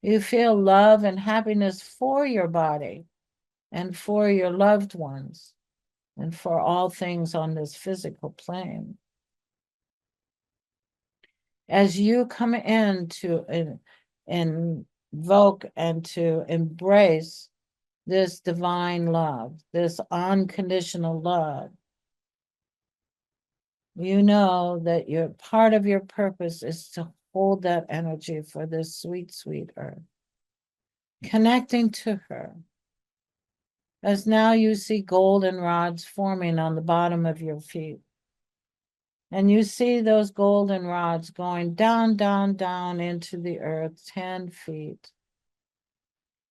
You feel love and happiness for your body and for your loved ones and for all things on this physical plane. As you come in to invoke and to embrace this divine love, this unconditional love, you know that your part of your purpose is to hold that energy for this sweet, sweet earth, connecting to her. As now you see golden rods forming on the bottom of your feet. And you see those golden rods going down, down, down into the earth, 10 feet.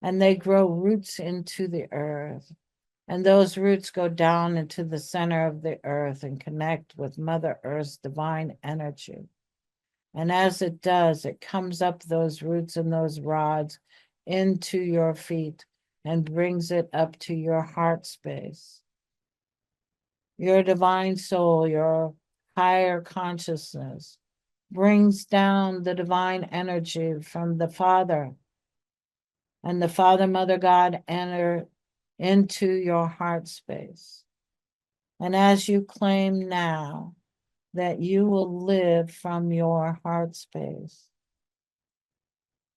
And they grow roots into the earth. And those roots go down into the center of the earth and connect with Mother Earth's divine energy. And as it does, it comes up those roots and those rods into your feet and brings it up to your heart space. Your divine soul, your higher consciousness, brings down the divine energy from the Father, and the Father, Mother, God enter into your heart space. And as you claim now that you will live from your heart space,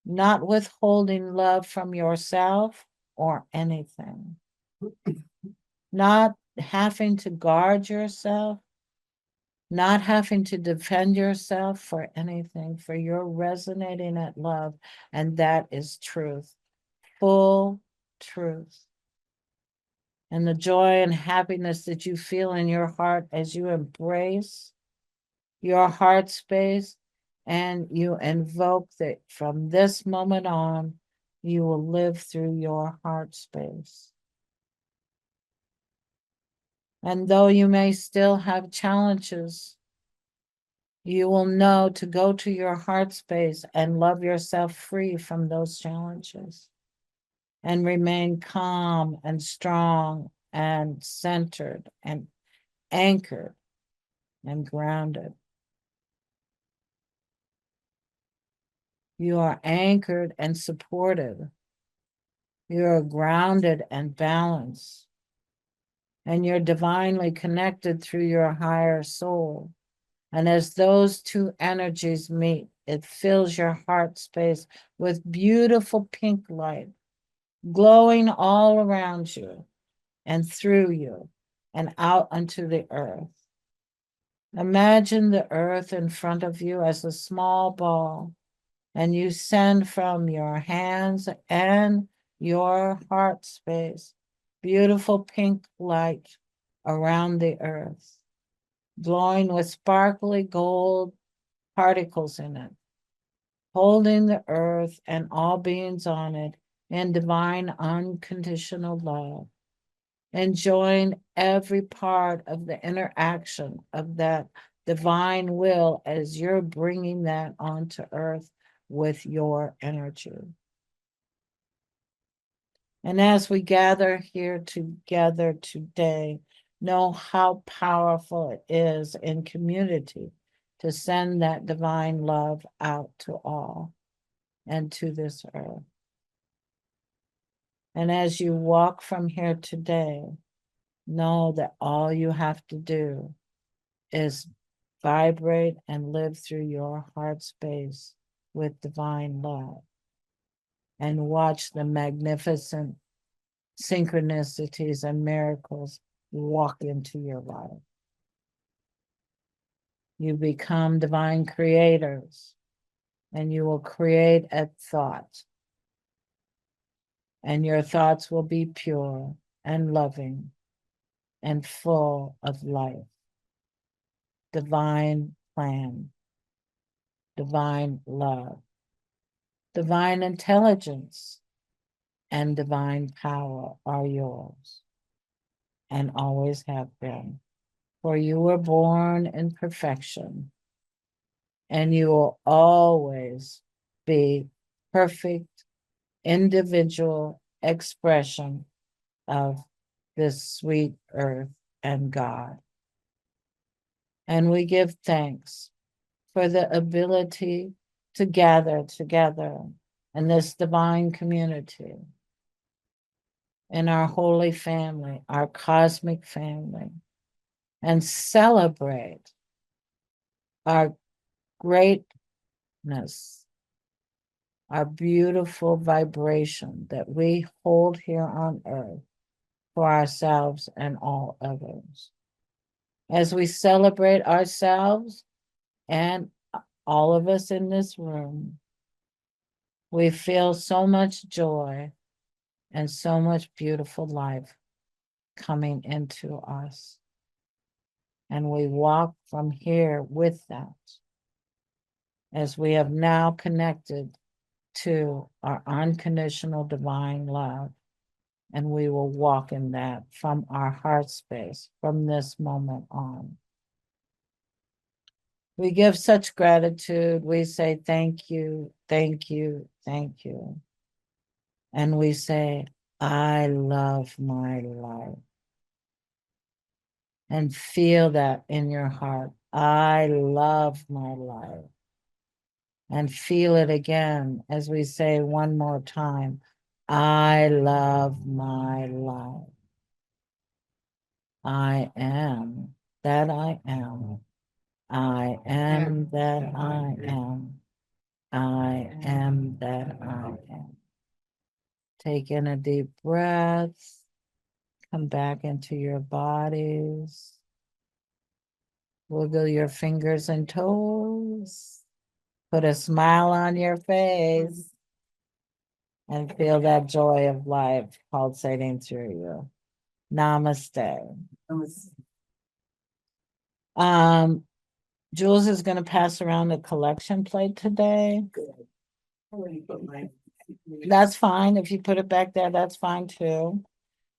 not withholding love from yourself or anything, not having to guard yourself, not having to defend yourself for anything, for you're resonating at love, and that is truth, full truth. And the joy and happiness that you feel in your heart as you embrace your heart space and you invoke that from this moment on, you will live through your heart space. And though you may still have challenges, you will know to go to your heart space and love yourself free from those challenges and remain calm and strong and centered and anchored and grounded. You are anchored and supported. You are grounded and balanced. And you're divinely connected through your higher soul. And as those two energies meet, it fills your heart space with beautiful pink light, glowing all around you. and through you and out onto the earth. Imagine the earth in front of you as a small ball, and you send from your hands and your heart space beautiful pink light around the earth, glowing with sparkly gold particles in it, holding the earth and all beings on it in divine unconditional love, enjoying every part of the interaction of that divine will as you're bringing that onto earth with your energy. And as we gather here together today, know how powerful it is in community to send that divine love out to all and to this earth. And as you walk from here today, know that all you have to do is vibrate and live through your heart space with divine love and watch the magnificent synchronicities and miracles walk into your life. You become divine creators, and you will create a thought, and your thoughts will be pure and loving and full of life, divine plan, divine love, divine intelligence, and divine power are yours and always have been. For you were born in perfection, and you will always be perfect individual expression of this sweet earth and God. And we give thanks for the ability to gather together in this divine community, in our holy family, our cosmic family, and celebrate our greatness, our beautiful vibration that we hold here on earth for ourselves and all others. As we celebrate ourselves and all of us in this room, we feel so much joy and so much beautiful life coming into us. And we walk from here with that, as we have now connected to our unconditional divine love. And we will walk in that from our heart space from this moment on. We give such gratitude. We say thank you, thank you, thank you. And we say, I love my life. And feel that in your heart. I love my life. And feel it again as we say one more time. I love my life. I am that I am. I am that I am. I am that I am. Take in a deep breath. Come back into your bodies. Wiggle your fingers and toes. Put a smile on your face. And feel that joy of life pulsating through you. Namaste. Jules is going to pass around the collection plate today. That's fine. If you put it back there, that's fine too.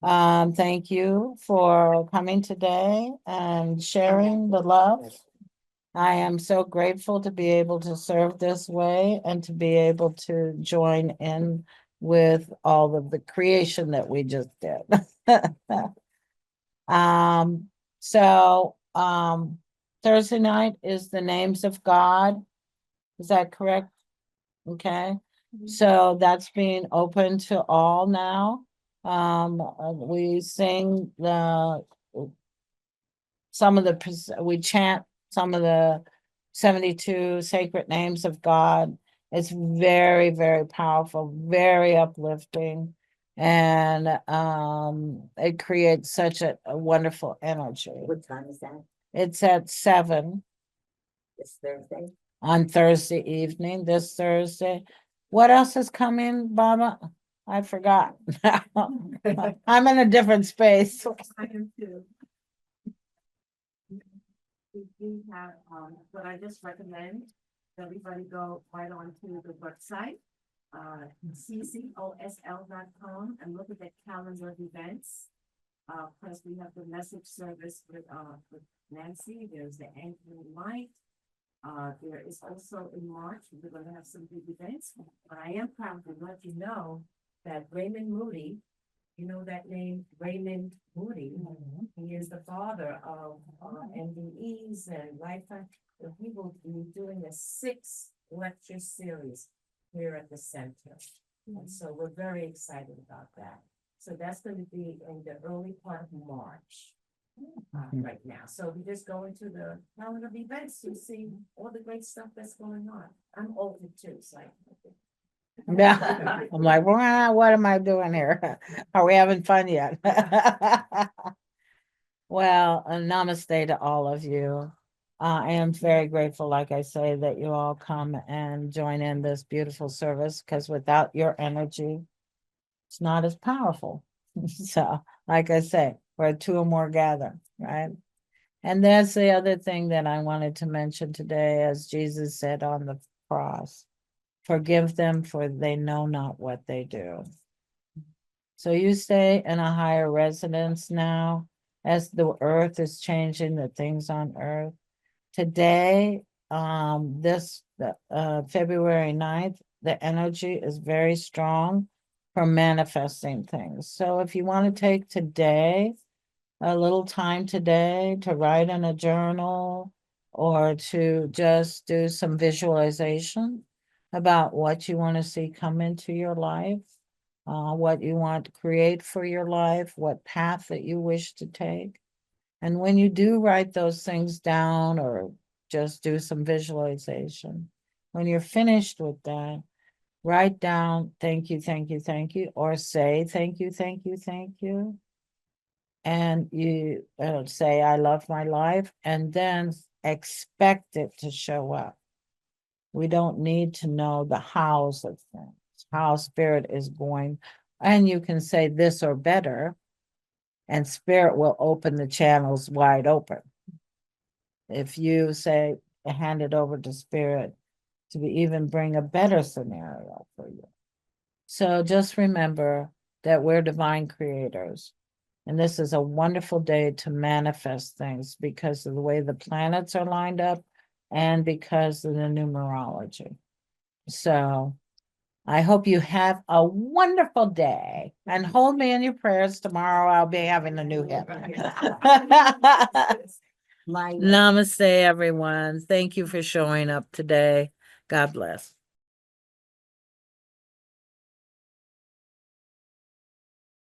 Thank you for coming today and sharing the love. I am so grateful to be able to serve this way and to be able to join in with all of the creation that we just did. Thursday night is the names of God. Is that correct? Okay. So that's being open to all now. We sing we chant some of the 72 sacred names of God. It's very, very powerful, very uplifting. And it creates such a wonderful energy. What time is that? It's at 7 This Thursday? on Thursday evening, this Thursday. What else is coming, Baba? I forgot. I'm in a different space. I am too. We do have, but I just recommend that everybody go right onto the website, ccosl.com, and look at the calendar of events. Plus we have the message service with Nancy, there's the anchor light. There is also in March, we're gonna have some big events, but I am proud to let you know that Raymond Moody, you know that name, Raymond Moody, he is the father of NDEs and lifetime. And he will be doing a 6 lecture series here at the center. And so we're very excited about that. So that's gonna be in the early part of March. Right now, so we just go into the calendar of events to see all the great stuff that's going on. I'm older too, so Yeah, I'm like, "Well, what am I doing here? Are we having fun yet?" Well, namaste to all of you. I am very grateful, like I say, that you all come and join in this beautiful service, because without your energy, it's not as powerful. So, like I say, where two or more gather, right? And that's the other thing that I wanted to mention today, as Jesus said on the cross, forgive them, for they know not what they do. So you stay in a higher resonance now, as the earth is changing, the things on earth. Today, February 9th, the energy is very strong for manifesting things. So if you want to take today, a little time today to write in a journal, or to just do some visualization about what you want to see come into your life, what you want to create for your life, what path that you wish to take. And when you do write those things down, or just do some visualization, when you're finished with that, write down, thank you, thank you, thank you, or say, thank you, thank you, thank you. And you say, I love my life, and then expect it to show up. We don't need to know the hows of things, how spirit is going. And you can say this or better, and spirit will open the channels wide open. If you say, hand it over to spirit to even bring a better scenario for you. So just remember that we're divine creators. And this is a wonderful day to manifest things, because of the way the planets are lined up and because of the numerology. So I hope you have a wonderful day, and hold me in your prayers. Tomorrow I'll be having a new hit. Namaste, everyone. Thank you for showing up today. God bless.